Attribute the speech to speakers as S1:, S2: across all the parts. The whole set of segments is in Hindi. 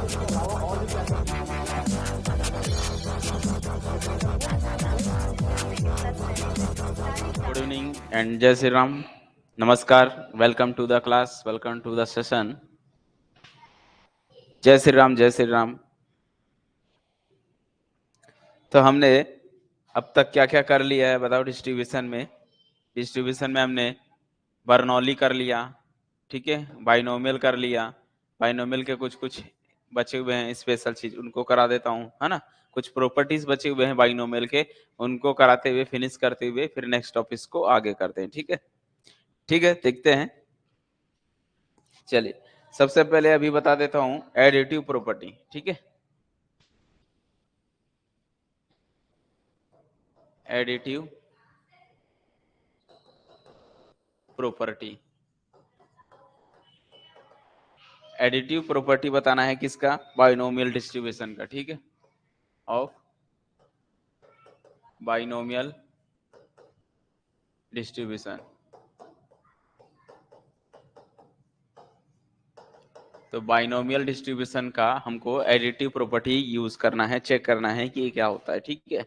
S1: Good evening and Jai Sri Ram. Namaskar. Welcome to the class. Welcome to the session. जय श्री राम, जय श्री राम। तो हमने अब तक क्या क्या कर लिया है बताओ। डिस्ट्रीब्यूशन में हमने बर्नौली कर लिया, ठीक है, बाइनोमियल कर लिया, बाइनोमियल के कुछ बचे हुए हैं स्पेशल चीज, उनको करा देता हूँ, है ना। कुछ प्रॉपर्टीज बचे हुए हैं बाइनोमियल के, उनको कराते हुए फिनिश करते हुए फिर नेक्स्ट टॉपिक को आगे करते हैं, ठीक है। ठीक है, देखते हैं। चलिए, सबसे पहले अभी बता देता हूं एडिटिव प्रॉपर्टी, ठीक है। एडिटिव प्रॉपर्टी, एडिटिव प्रॉपर्टी बताना है किसका? बाइनोमियल डिस्ट्रीब्यूशन का, ठीक है, ऑफ बाइनोमियल डिस्ट्रीब्यूशन। तो बाइनोमियल डिस्ट्रीब्यूशन का हमको एडिटिव प्रॉपर्टी यूज करना है, चेक करना है कि क्या होता है, ठीक है।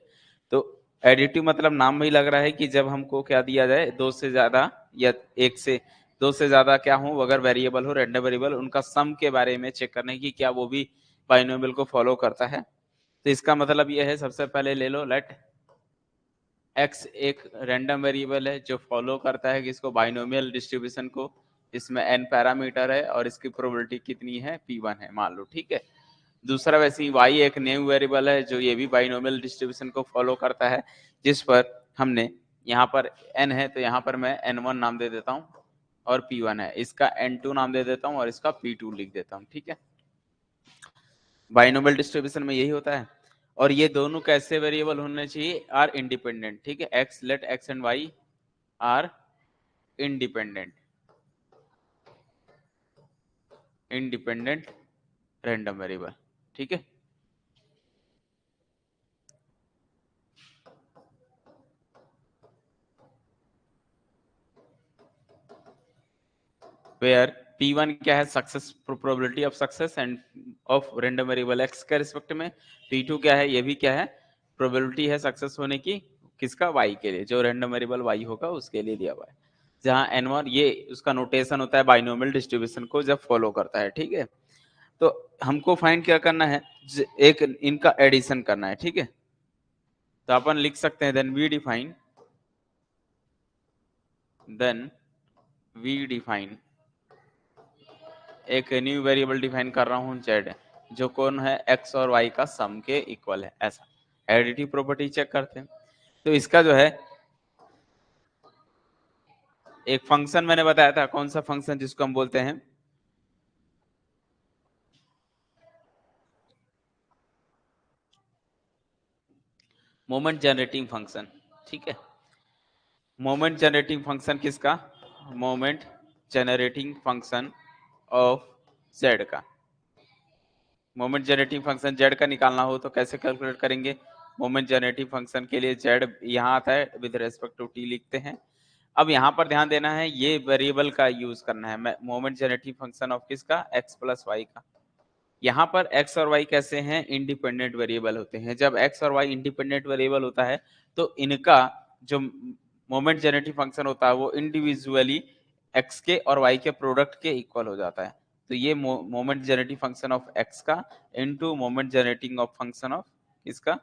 S1: तो एडिटिव मतलब नाम में ही लग रहा है कि जब हमको क्या दिया जाए, दो से ज्यादा या एक से दो से ज्यादा क्या हो, अगर वेरिएबल हो, रैंडम वेरिएबल, उनका सम के बारे में चेक करने की क्या वो भी बाइनोमियल को फॉलो करता है। तो इसका मतलब ये है, सबसे पहले ले लो, लेट एक्स एक रैंडम वेरिएबल है जो फॉलो करता है किसको? बाइनोमियल डिस्ट्रीब्यूशन को। इसमें n पैरामीटर है और इसकी प्रोबेबिलिटी कितनी है? p1 है, मान लो, ठीक है। दूसरा वैसे ही y एक न्यू वेरिएबल है जो ये भी बाइनोमियल डिस्ट्रीब्यूशन को फॉलो करता है, जिस पर हमने यहाँ पर n है तो यहाँ पर मैं n1 नाम दे देता हूँ और p1 है, इसका n2 नाम दे देता हूँ और इसका p2 लिख देता हूँ, ठीक है। बाइनोमियल डिस्ट्रीब्यूशन में यही होता है। और ये दोनों कैसे वेरिएबल होने चाहिए? आर इंडिपेंडेंट, ठीक है। X, let X and Y are independent, independent random variable, ठीक है। वेयर P1 क्या है? Success, probability of success and of random variable X के रिस्पेक्ट में। P2 क्या है? ये भी क्या है? प्रोबेबिलिटी है सक्सेस होने की, किसका? y के लिए, जो रैंडम वेरिएबल y होगा उसके लिए दिया हुआ है। जहां n1 ये उसका नोटेशन होता है बाइनोमियल डिस्ट्रीब्यूशन को जब फॉलो करता है, ठीक है। तो हमको फाइंड क्या करना है? एक इनका एडिशन करना है, ठीक है। तो अपन लिख सकते हैं देन वी डिफाइन एक न्यू वेरिएबल डिफाइन कर रहा हूं z, जो कौन है? x और y का सम के इक्वल है, ऐसा। एडिटिव प्रॉपर्टी चेक करते हैं। तो इसका जो है एक फंक्शन मैंने बताया था, कौन सा फंक्शन? जिसको हम बोलते हैं मोमेंट जनरेटिंग फंक्शन, ठीक है। मोमेंट जनरेटिंग फंक्शन किसका? Moment generating function of z का। मोमेंट जनरेटिंग फंक्शन z का निकालना हो तो कैसे कैलकुलेट करेंगे? मोमेंट जनरेटिंग फंक्शन के लिए z यहाँ आता है, विद रेस्पेक्ट टू t लिखते हैं। अब यहाँ पर ध्यान देना है, ये वेरिएबल का यूज करना है, मोमेंट जनरेटिंग फंक्शन ऑफ किसका? x प्लस वाई का। यहाँ पर x और y कैसे हैं? इंडिपेंडेंट वेरिएबल होते हैं। जब x और y इंडिपेंडेंट वेरिएबल होता है तो इनका जो मोमेंट जनरेटिंग फंक्शन होता है वो इंडिविजुअली x के और y के प्रोडक्ट के इक्वल हो जाता है। तो ये moment generating function of x का into moment generating of function of इसका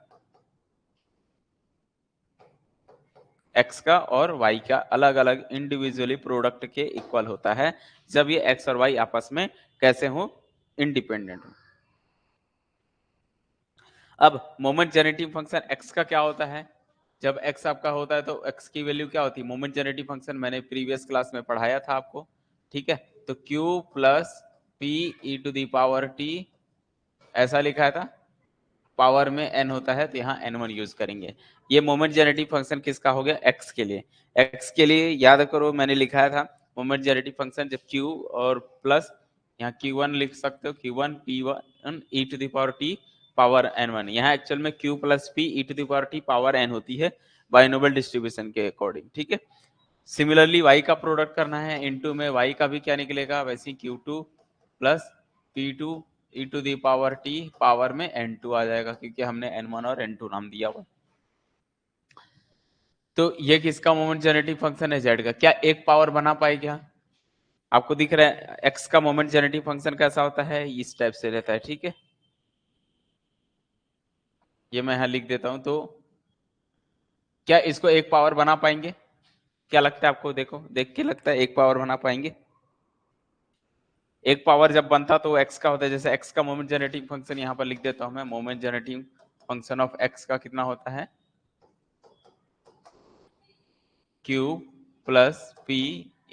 S1: x का और y का अलग अलग इंडिविजुअली प्रोडक्ट के इक्वल होता है, जब ये x और y आपस में कैसे हो? इंडिपेंडेंट हो। अब मोमेंट जनरेटिंग फंक्शन x का क्या होता है? जब x आपका होता है तो x की वैल्यू क्या होती है? मोमेंट जनरेटिंग फंक्शन मैंने प्रीवियस क्लास में पढ़ाया था आपको, ठीक है। तो q plus P E to the power t, ऐसा लिखा था। पावर में n होता है तो यहाँ n1 यूज करेंगे। ये मोमेंट जनरेटिंग फंक्शन किसका हो गया? x के लिए। x के लिए याद करो, मैंने लिखाया था मोमेंट जनरेटिंग फंक्शन जब q और प्लस यहाँ q1 लिख सकते हो, q1 p1 e to the power t power n1। यहाँ एक्चुअल में q plus p e to the power t power n होती है बाइनोमियल डिस्ट्रीब्यूशन के अकॉर्डिंग, ठीक है। सिमिलरली y का प्रोडक्ट करना है, इनटू में y का भी क्या निकलेगा? वैसे q2 plus p2 E to the power T power में n2 आ जाएगा, क्योंकि हमने n1 और n2 नाम दिया हुआ। तो ये किसका मोमेंट जेनरेटिंग फंक्शन है? z का। क्या एक पावर बना पाए क्या? आपको दिख रहा है x का मोमेंट जेनरेटिंग फंक्शन कैसा होता है? इस टाइप से रहता है, ठीक है। ये मैं यहां लिख देता हूं। तो क्या इसको एक पावर बना पाएंगे? क्या लगता है आपको? देखो, देख के लगता है एक पावर बना पाएंगे? एक पावर जब बनता तो x का होता है। जैसे x का मोमेंट जनरेटिंग फंक्शन यहां पर लिख देता हूं मैं। Moment generating function of x का कितना होता है? q plus P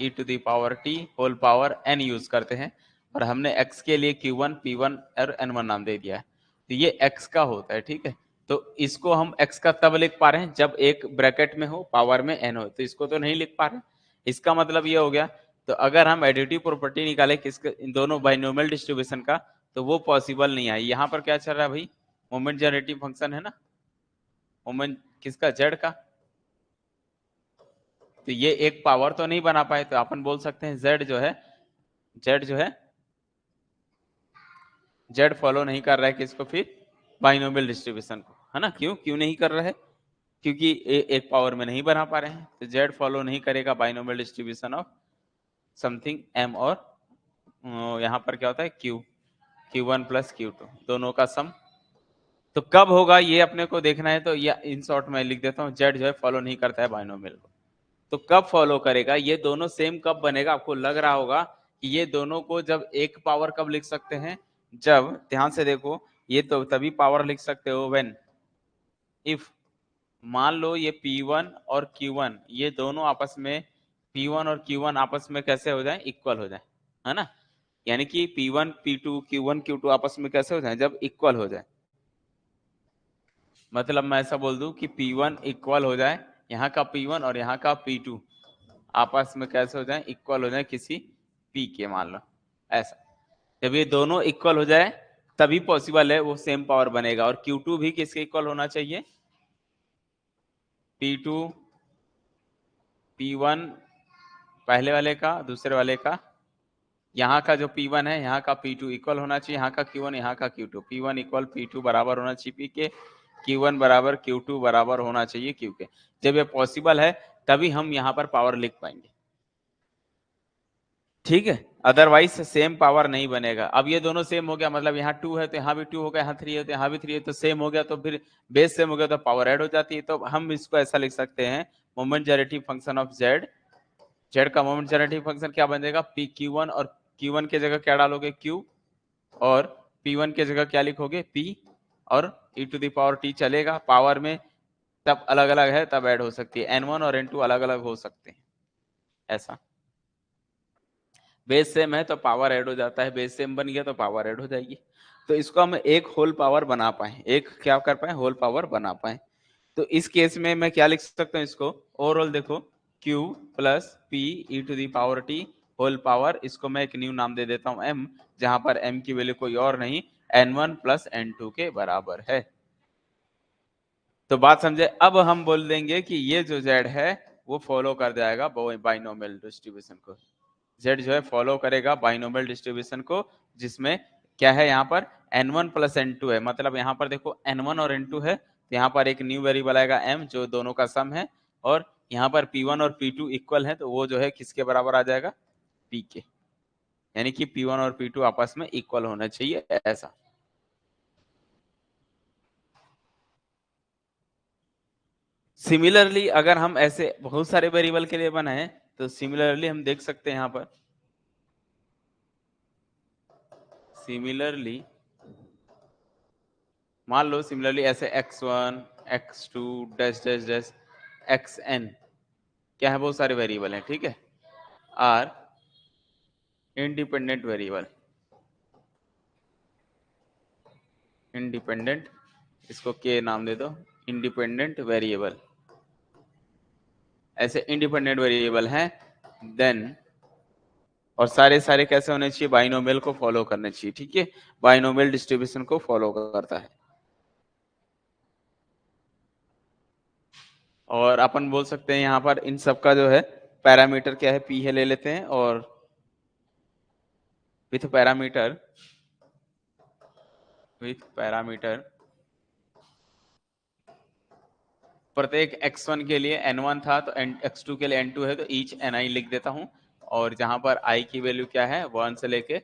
S1: E to the power T whole power n use करते हैं, और हमने x के लिए q1 p1 और n1 नाम दे दिया है। तो ये x का होता है, ठीक है। तो इसको हम x का तब लिख पा रहे हैं जब एक ब्रैकेट में हो, पावर में n हो। तो इसको तो नहीं लिख पा रहे। इसका मतलब ये हो गया। तो अगर हम एडिटिव प्रॉपर्टी निकाले किसके, इन दोनों बाइनोमियल डिस्ट्रीब्यूशन का, तो वो पॉसिबल नहीं है। यहाँ पर क्या चल रहा है भाई? मोमेंट जनरेटिंग फंक्शन है ना, मोमेंट किसका? जेड का। तो ये एक पावर तो नहीं बना पाए, तो अपन बोल सकते हैं जेड जो है, जेड जो है, जेड फॉलो नहीं कर रहा है किसको? फिर बाइनोमियल डिस्ट्रीब्यूशन को, है ना। क्यों क्यों नहीं कर रहा है? क्योंकि एक पावर में नहीं बना पा रहे हैं। तो जेड फॉलो नहीं करेगा binomial distribution of something m, और यहाँ पर क्या होता है? q1 प्लस q2 दोनों का सम। तो कब होगा ये अपने को देखना है। तो ये इन शॉर्ट में लिख देता हूँ, जेड जो है फॉलो नहीं करता है बाइनोमियल को। तो कब फॉलो करेगा? ये दोनों सेम कब बनेगा? आपको लग रहा होगा कि ये दोनों को जब एक पावर कब लिख सकते हैं? जब, ध्यान से देखो, ये तो तभी पावर लिख सकते हो व्हेन इफ, मान लो ये P1 और Q1 ये दोनों आपस में, P1 और Q1 आपस में कैसे हो जाए? इक्वल हो जाए, है ना। यानी कि P1 P2 Q1 Q2 आपस में कैसे हो जाए? जब इक्वल हो जाए। मतलब मैं ऐसा बोल दूं कि P1 इक्वल हो जाए, यहाँ का P1 और यहाँ का P2 आपस में कैसे हो जाए? इक्वल हो जाए किसी P के, मान लो ऐसा। जब ये दोनों इक्वल हो जाए तभी पॉसिबल है वो सेम पावर बनेगा। और Q2 भी किसके इक्वल होना चाहिए? P2 P1 पहले वाले का, दूसरे वाले का, यहाँ का जो P1 है यहाँ का P2 इक्वल होना चाहिए, यहाँ का Q1 यहाँ का Q2, P1 इक्वल P2 बराबर होना चाहिए P के, Q1 बराबर Q2 बराबर होना चाहिए Q के। जब ये पॉसिबल है तभी हम यहाँ पर पावर लिख पाएंगे, ठीक है। अदरवाइज सेम पावर नहीं बनेगा। अब ये दोनों सेम हो गया, मतलब यहाँ 2 है तो यहाँ भी 2 हो गया, यहाँ 3 है तो यहाँ भी 3 है, तो सेम हो गया। तो फिर बेस सेम हो गया तो पावर ऐड हो जाती है। तो हम इसको ऐसा लिख सकते हैं, moment generating function of Z, Z का मोमेंट जनरेटिंग फंक्शन क्या बन जाएगा? पी Q1, और Q1 के जगह क्या डालोगे? Q, और P1 के जगह क्या लिखोगे? P, और e to the power t चलेगा। पावर में तब अलग अलग है तब ऐड हो सकती है, n1 और n2 अलग अलग हो सकते हैं ऐसा। बेस सेम है तो पावर ऐड हो जाता है, बेस सेम बन गया तो पावर ऐड हो जाएगी। तो इसको हम एक होल पावर बना पाए, एक क्या कर पाए? होल पावर बना पाए। तो इस केस में मैं क्या लिख सकता हूँ इसको? ओवरऑल देखो, Q plus P E to the power T whole power, इसको मैं एक न्यू नाम दे देता हूँ m, जहां पर m की वैल्यू कोई और नहीं n1 प्लस n2 के बराबर है। तो बात समझे? अब हम बोल देंगे कि ये जो z है वो फॉलो कर जाएगा बाइनोमियल डिस्ट्रीब्यूशन को। z जो है फॉलो करेगा बाइनोमियल डिस्ट्रीब्यूशन को, जिसमें क्या है? यहाँ पर n1 प्लस n2 है। मतलब यहाँ पर देखो n1 और n2 है, तो यहाँ पर एक न्यू वेरिएबल आएगा m जो दोनों का सम है, और यहाँ पर P1 और P2 इक्वल है तो वो जो है किसके बराबर आ जाएगा? P के। यानी कि P1 और P2 आपस में इक्वल होना चाहिए ऐसा। सिमिलरली अगर हम ऐसे बहुत सारे वेरिएबल के लिए बनाए तो सिमिलरली हम देख सकते हैं यहाँ पर, सिमिलरली मान लो सिमिलरली ऐसे x1 x2 dash dash dash xn, क्या है? बहुत सारे वेरिएबल हैं, ठीक है, आर इंडिपेंडेंट वेरिएबल, इंडिपेंडेंट, इसको के नाम दे दो, इंडिपेंडेंट वेरिएबल। ऐसे इंडिपेंडेंट वेरिएबल हैं, देन और सारे सारे कैसे होने चाहिए? बाइनोमियल को फॉलो करने चाहिए, ठीक है, बाइनोमियल डिस्ट्रीब्यूशन को फॉलो करता है। और अपन बोल सकते हैं यहाँ पर इन सब का जो है पैरामीटर क्या है? पी है, ले लेते हैं, और विथ पैरामीटर विथ पैरामीटर, प्रत्येक x1 के लिए n1 था तो x2 के लिए n2 है तो ईच ni लिख देता हूं, और जहां पर i की वैल्यू क्या है 1 से लेके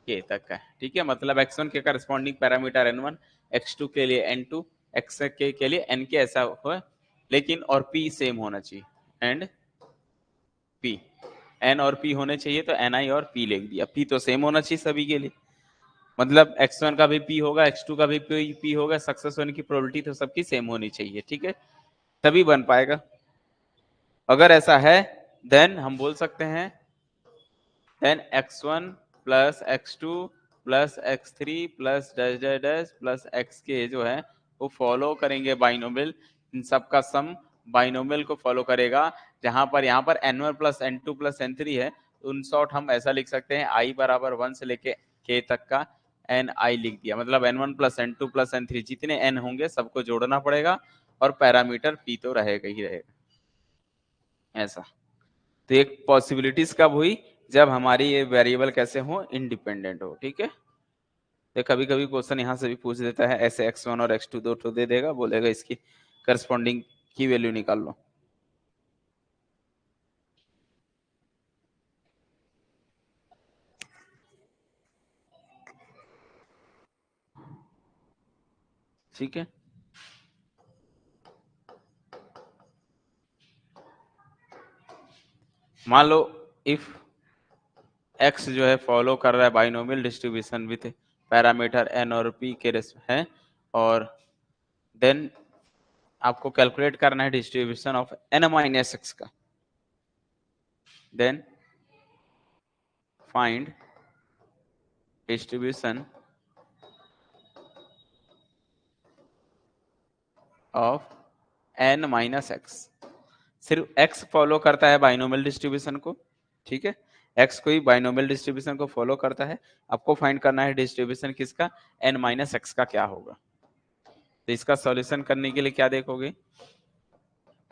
S1: k तक का है। ठीक है, मतलब x1 के करस्पॉन्डिंग पैरामीटर n1, x2 के लिए n2, x के लिए n के ऐसा हो, लेकिन और p सेम होना चाहिए, एंड p n और p होने चाहिए तो ni और p लिख दिया। p तो सेम होना चाहिए सभी के लिए, मतलब x1 का भी p होगा, x2 का भी p होगा, सक्सेस होने की प्रोबेबिलिटी तो सबकी सेम होनी चाहिए। ठीक है, तभी बन पाएगा। अगर ऐसा है देन हम बोल सकते हैं then x1 plus x2 plus x3 plus dash dash dash plus xk जो है वो फॉलो करेंगे बाइनोमियल, इन सब का सम बाइनोमियल को फॉलो करेगा। जहां पर यहाँ पर n1 plus n2 plus n3 है, उन शॉर्ट हम ऐसा लिख सकते हैं i बराबर 1 से लेके k तक का ni लिख दिया। मतलब n1 plus n2 plus n3 जितने n होंगे सबको जोड़ना पड़ेगा, और पैरामीटर p तो रहेगा ही रहेगा। ऐसा तो एक पॉसिबिलिटीज कब हुई, जब हमारी ये वेरिएबल कैसे हो, इंडिपेंडेंट हो। ठीक है, तो कभी कभी क्वेश्चन यहाँ से भी पूछ देता है, ऐसे x1 और x2 दो तो दे देगा, बोलेगा इसकी करस्पॉन्डिंग की वैल्यू निकाल लो। ठीक है, मान लो इफ x जो है फॉलो कर रहा है binomial distribution with parameter n और p के है, और देन आपको कैलकुलेट करना है distribution of n minus x का, then find distribution of n minus x। सिर्फ x फॉलो करता है बाइनोमियल डिस्ट्रीब्यूशन को। ठीक है, x कोई बाइनोमियल डिस्ट्रीब्यूशन को फॉलो करता है, आपको फाइंड करना है डिस्ट्रीब्यूशन किसका, n माइनस x का क्या होगा। तो इसका सॉल्यूशन करने के लिए क्या देखोगे,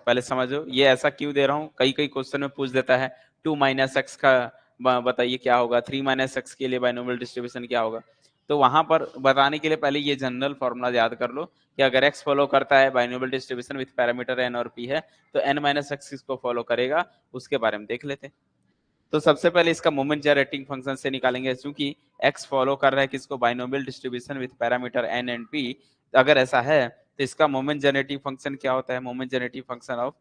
S1: पहले समझो ये ऐसा क्यों दे रहा हूं, कई कई क्वेश्चन में पूछ देता है 2 माइनस एक्स का बताइए क्या होगा, 3 माइनस एक्स के लिए बाइनोमियल डिस्ट्रीब्यूशन क्या होगा। तो वहां पर बताने के लिए पहले ये जनरल फॉर्मूला याद कर लो कि अगर x फॉलो करता है binomial distribution with parameter n और p है, तो n माइनस एक्स किसको फॉलो करेगा, उसके बारे में देख लेते हैं। तो सबसे पहले इसका मोमेंट जनरेटिंग फंक्शन से निकालेंगे, क्योंकि x फॉलो कर रहा है किसको, binomial distribution with parameter n and p। अगर ऐसा है तो इसका मोमेंट जनरेटिव फंक्शन क्या होता है, moment generative function of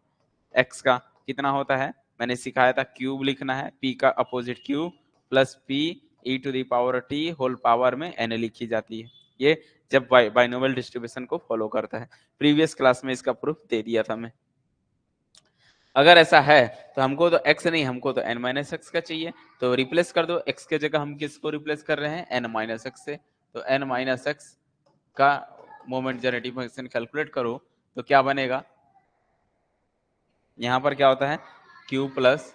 S1: x का कितना होता है, मैंने सिखाया था, क्यूब लिखना है, p का opposite q plus p e to the power t whole power में n लिखी जाती है। ये जब बाइनोमियल डिस्ट्रीब्यूशन को फॉलो करता है, प्रीवियस क्लास में इसका प्रूफ दे दिया था मैं। अगर ऐसा है तो हमको तो x नहीं, हमको तो n माइनस एक्स का चाहिए, तो रिप्लेस कर दो, x के जगह हम किसको रिप्लेस कर रहे हैं, n माइनस एक्स से। तो n माइनस एक्स का मोमेंट जनरेटिव फंक्शन कैलकुलेट करो तो क्या बनेगा, यहाँ पर क्या होता है q प्लस,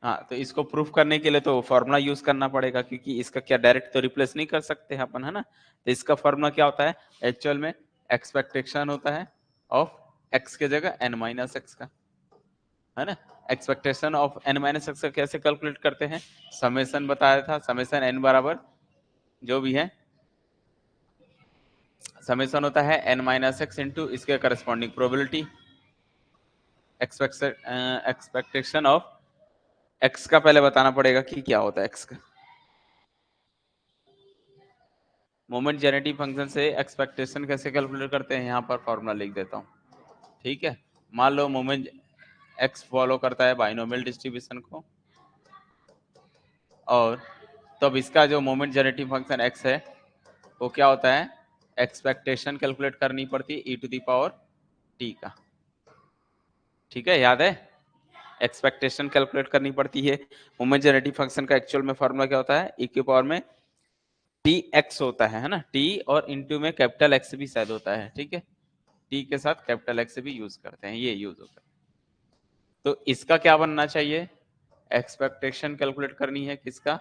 S1: हाँ तो इसको प्रूफ करने के लिए तो फॉर्मूला यूज करना पड़ेगा, क्योंकि इसका क्या डायरेक्ट तो रिप्लेस नहीं कर सकते हैं अपन, है ना। तो इसका फॉर्मूला क्या होता है, एक्चुअल में एक्सपेक्टेशन होता है ऑफ x के जगह n माइनस एक्स का, है ना। Expectation of n minus x का कैसे कैलकुलेट करते हैं, समेशन बताया था, समेशन n बराबर जो भी है समेशन होता है n माइनस एक्स इंटू इसके corresponding probability. Expectation of x का पहले बताना पड़ेगा कि क्या होता है x का, मोमेंट जेनेटिव फंक्शन से एक्सपेक्टेशन कैसे कैलकुलेट करते हैं, यहाँ पर फॉर्मूला लिख देता हूँ। ठीक है, मान लो मोमेंट x फॉलो करता है बाइनोमियल डिस्ट्रीब्यूशन को, और तब इसका जो मोमेंट जेनेटिव फंक्शन x है वो क्या होता है, एक्सपेक्टेशन कैलकुलेट करनी पड़ती है e to the power t का। ठीक है, याद है, एक्सपेक्टेशन कैलकुलेट करनी पड़ती है। मोमेंट जेनेटिव फंक्शन का एक्चुअल में फॉर्मूला क्या होता है, e की पावर में टी एक्स होता है ना, टी और इंटू में कैपिटल एक्स भी शायद होता है। ठीक है, टी के साथ कैपिटल एक्स भी यूज करते हैं, ये यूज होता है। तो इसका क्या बनना चाहिए, एक्सपेक्टेशन कैलकुलेट करनी है किसका,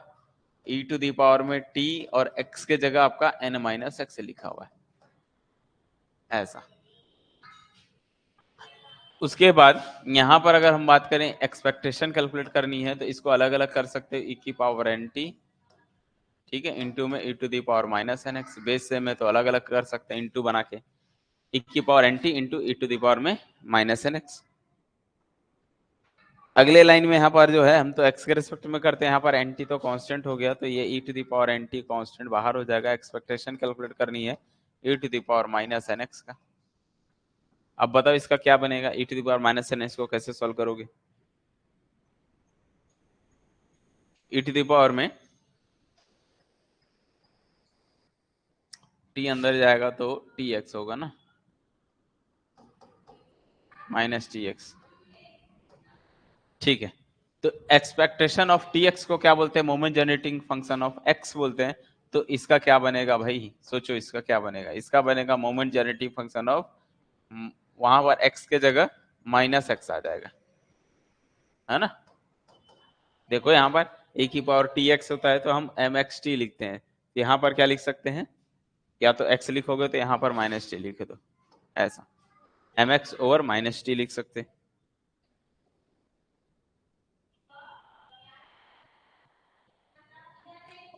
S1: e टू दी पावर में t और x के जगह आपका n माइनस एक्स लिखा हुआ है, ऐसा। उसके बाद यहां पर अगर हम बात करें एक्सपेक्टेशन कैलकुलेट करनी है तो इसको अलग अलग कर सकते हैं, e की पावर nt ठीक है, इंटू में e to the power minus N X, base से मैं तो अलग अलग कर सकते हैं इंटू बना के, e की power N T into e to the power में माइनस एन एक्स। अगले लाइन में यहाँ पर जो है हम तो x के रिस्पेक्ट में करते हैं, यहाँ पर एन टी तो कांस्टेंट हो गया, तो ये e to the power N T constant बाहर हो जाएगा, एक्सपेक्टेशन कैलकुलेट करनी है e to the power minus N X का। अब बताओ इसका क्या बनेगा, e to the power minus N X को कैसे सॉल्व करोगे? e टू दी पावर में t अंदर जाएगा तो टी एक्स होगा ना, माइनस टी एक्स। ठीक है, तो एक्सपेक्टेशन ऑफ टी एक्स को क्या बोलते हैं? Moment generating function of x बोलते हैं। तो इसका क्या बनेगा भाई, सोचो इसका क्या बनेगा? इसका बनेगा मोमेंट जनरेटिंग फंक्शन ऑफ, वहां पर एक्स के जगह माइनस एक्स आ जाएगा, है ना। देखो यहाँ पर ए की पावर टी एक्स होता है तो हम एम एक्स टी लिखते हैं, यहाँ पर क्या लिख सकते हैं? या तो एक्स लिखोगे तो यहाँ पर माइनस टी लिखे दो, ऐसा M X over minus T लिख सकते हैं।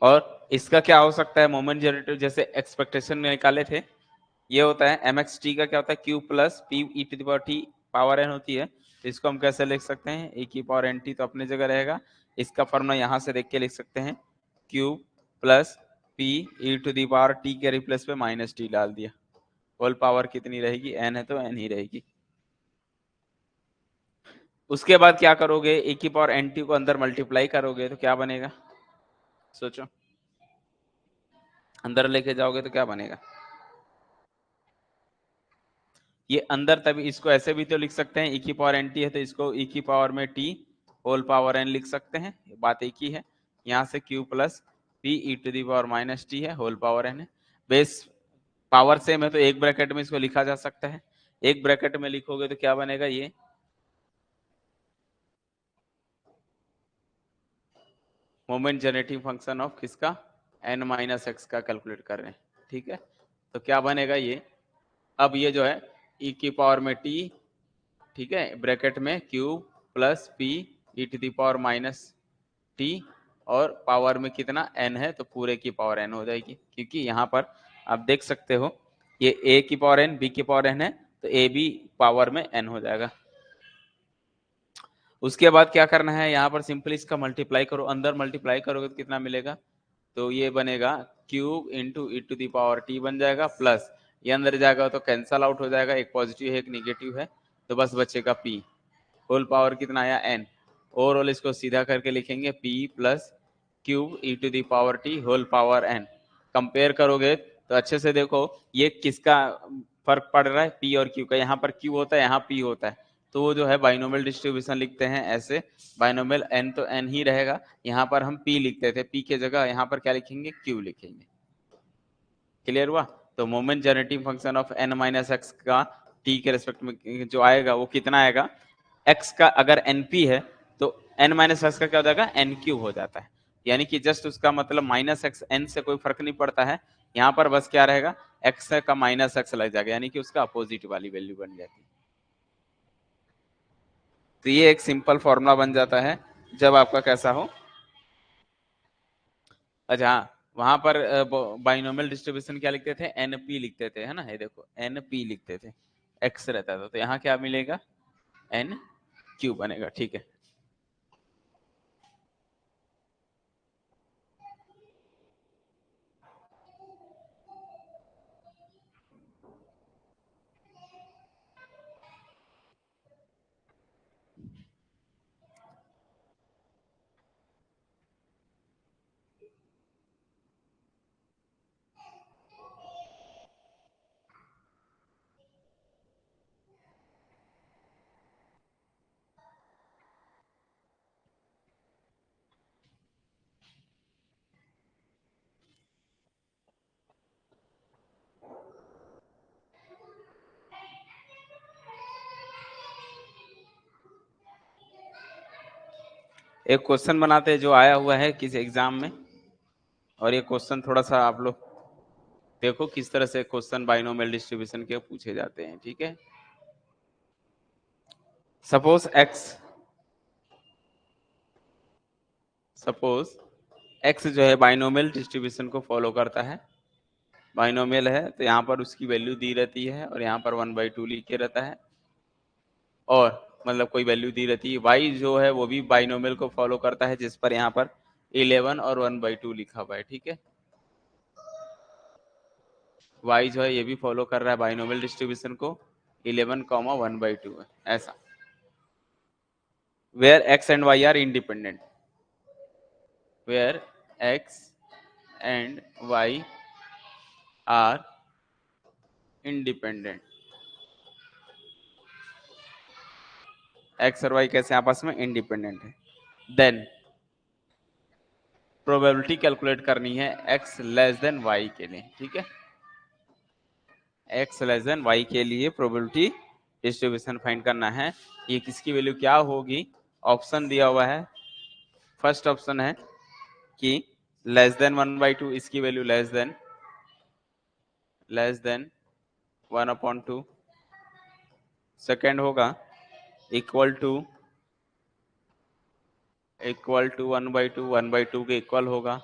S1: और इसका क्या हो सकता है मोमेंट जनरेटर, जैसे एक्सपेक्टेशन में निकाले थे, ये होता है एम एक्स टी का क्या होता है? Q plus P E to the power T power N होती है। तो इसको हम कैसे लिख सकते हैं? ए की पावर एन टी तो अपनी जगह रहेगा, इसका फॉर्मूला यहाँ से देख के लिख सकते हैं, Q plus P E to the power T के रिप्लेस पे माइनस टी डाल दिया, होल पावर कितनी रहेगी? एन है तो एन ही रहेगी। उसके बाद क्या करोगे? ए की पावर एन टी को अंदर मल्टीप्लाई करोगे तो क्या बनेगा? सोचो, अंदर लेके जाओगे तो क्या बनेगा? ये अंदर, तभी इसको ऐसे भी तो लिख सकते हैं, e की पावर एन टी है तो इसको e की पावर में t होल पावर n लिख सकते हैं, बात एक ही है। यहाँ से q plus P E to the power minus T है, होल पावर n है। बेस पावर सेम है तो एक ब्रैकेट में इसको लिखा जा सकता है, एक ब्रैकेट में लिखोगे तो क्या बनेगा? ये मोमेंट जनरेटिंग फंक्शन ऑफ किसका? n माइनस एक्स का कैलकुलेट कर रहे हैं, ठीक है। तो क्या बनेगा ये? अब ये जो है e की पावर में t, ठीक है, ब्रैकेट में q plus P E to the power minus T, और पावर में कितना n है तो पूरे की पावर n हो जाएगी, क्योंकि यहाँ पर आप देख सकते हो ये a की पावर n b की पावर n है, तो a भी पावर में n हो जाएगा। उसके बाद क्या करना है? यहाँ पर सिंपली इसका मल्टीप्लाई करो, अंदर मल्टीप्लाई करोगे तो कितना मिलेगा? तो ये बनेगा q into E to the power T बन जाएगा, प्लस ये अंदर जाएगा तो कैंसल आउट हो जाएगा, एक पॉजिटिव है एक निगेटिव है, तो बस बचेगा p, होल पावर कितना आया? n। ओवरऑल इसको सीधा करके लिखेंगे p plus q E to the power T whole power n। Compare करोगे तो अच्छे से देखो ये किसका फर्क पड़ रहा है? p और q का। यहाँ पर q होता है, यहाँ p होता है, तो वो जो है बाइनोमियल डिस्ट्रीब्यूशन लिखते हैं ऐसे, बाइनोमियल n तो n ही रहेगा, यहाँ पर हम p लिखते थे, p के जगह यहाँ पर क्या लिखेंगे? q लिखेंगे। क्लियर हुआ? तो moment generating function of n minus x का t के रेस्पेक्ट में जो आएगा वो कितना आएगा? x का अगर np है तो n माइनस एक्स का क्या हो जाएगा? n क्यूब हो जाता है, यानी कि जस्ट उसका मतलब माइनस एक्स, n से कोई फर्क नहीं पड़ता है, यहाँ पर बस क्या रहेगा? x का माइनस एक्स लग जाएगा, यानी कि उसका अपोजिट वाली वैल्यू बन जाती है। तो ये एक सिंपल फॉर्मूला बन जाता है जब आपका कैसा हो। अच्छा हाँ, वहां पर बाइनोमियल डिस्ट्रीब्यूशन क्या लिखते थे? एनपी लिखते थे, है ना, ये देखो एनपी लिखते थे, एक्स रहता था, तो यहाँ क्या मिलेगा? एन क्यू बनेगा, ठीक है। एक क्वेश्चन बनाते हैं जो आया हुआ है किसी एग्जाम में, और ये क्वेश्चन थोड़ा सा आप लोग देखो किस तरह से क्वेश्चन बाइनोमियल डिस्ट्रीब्यूशन के पूछे जाते हैं, ठीक है। सपोज एक्स, सपोज x जो है बाइनोमियल डिस्ट्रीब्यूशन को फॉलो करता है, बाइनोमियल है तो यहाँ पर उसकी वैल्यू दी रहती है और यहाँ पर 1/2 लिख के रहता है, और मतलब कोई वैल्यू दी रहती है। y जो है वो भी बाइनोमियल को फॉलो करता है, जिस पर यहाँ पर 11 और 1/2 लिखा हुआ है, ठीक है। y जो है ये भी फॉलो कर रहा है बाइनोमियल डिस्ट्रीब्यूशन को, 11, 1/2 है ऐसा। Where x and y are independent, where x and y are independent, x और y कैसे आपस में इंडिपेंडेंट है। देन प्रोबेबिलिटी कैलकुलेट करनी है x लेस देन y के लिए, ठीक है। x लेस देन y के लिए प्रोबेबिलिटी डिस्ट्रीब्यूशन फाइंड करना है। ये किसकी वैल्यू क्या होगी, ऑप्शन दिया हुआ है। फर्स्ट ऑप्शन है कि लेस देन 1/2, इसकी वैल्यू लेस देन 1/2। सेकेंड होगा इक्वल टू 1/2, 1/2 के इक्वल होगा।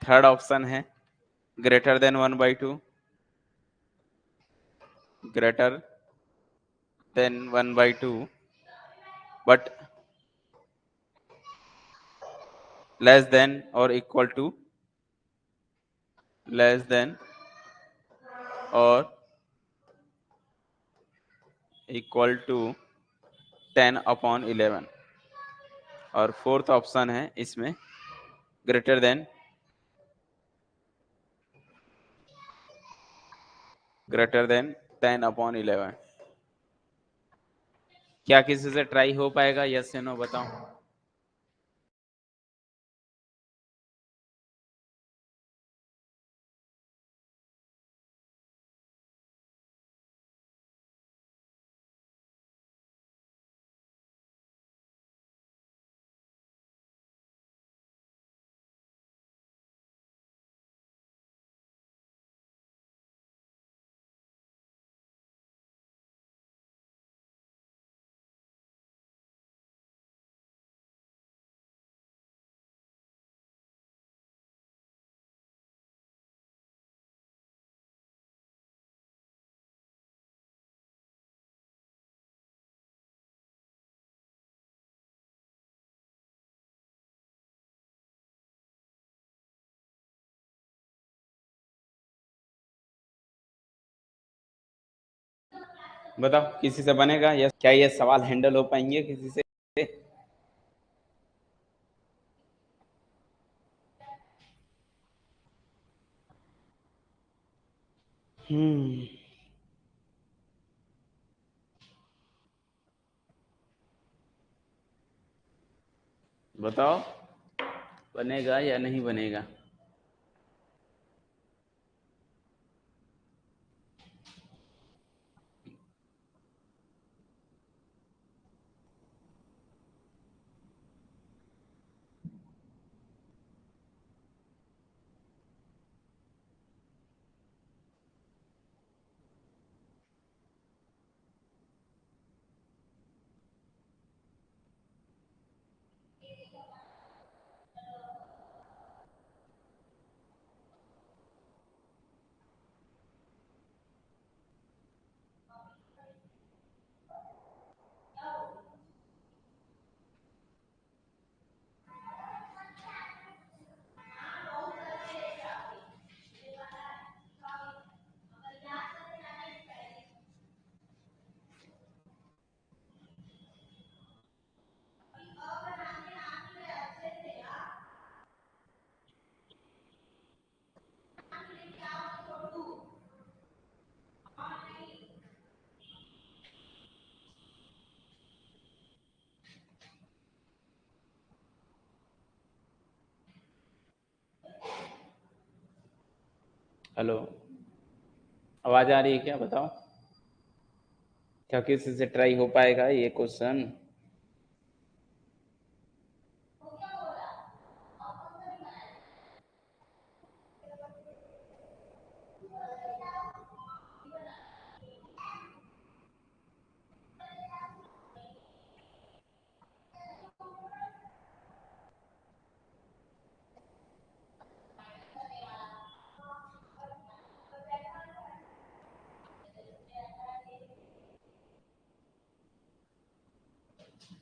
S1: थर्ड ऑप्शन है greater than 1/2, greater than 1/2 but less than और इक्वल टू, लेस देन और इक्वल टू 10/11। और फोर्थ ऑप्शन है इसमें ग्रेटर देन 10/11। क्या किसी से ट्राई हो पाएगा, यस या नो बताओ। बताओ किसी से बनेगा, यस। क्या ये सवाल हैंडल हो पाएंगे किसी से। बताओ बनेगा या नहीं बनेगा। हेलो, आवाज आ रही है क्या, बताओ। क्या किसी से ट्राई हो पाएगा ये क्वेश्चन।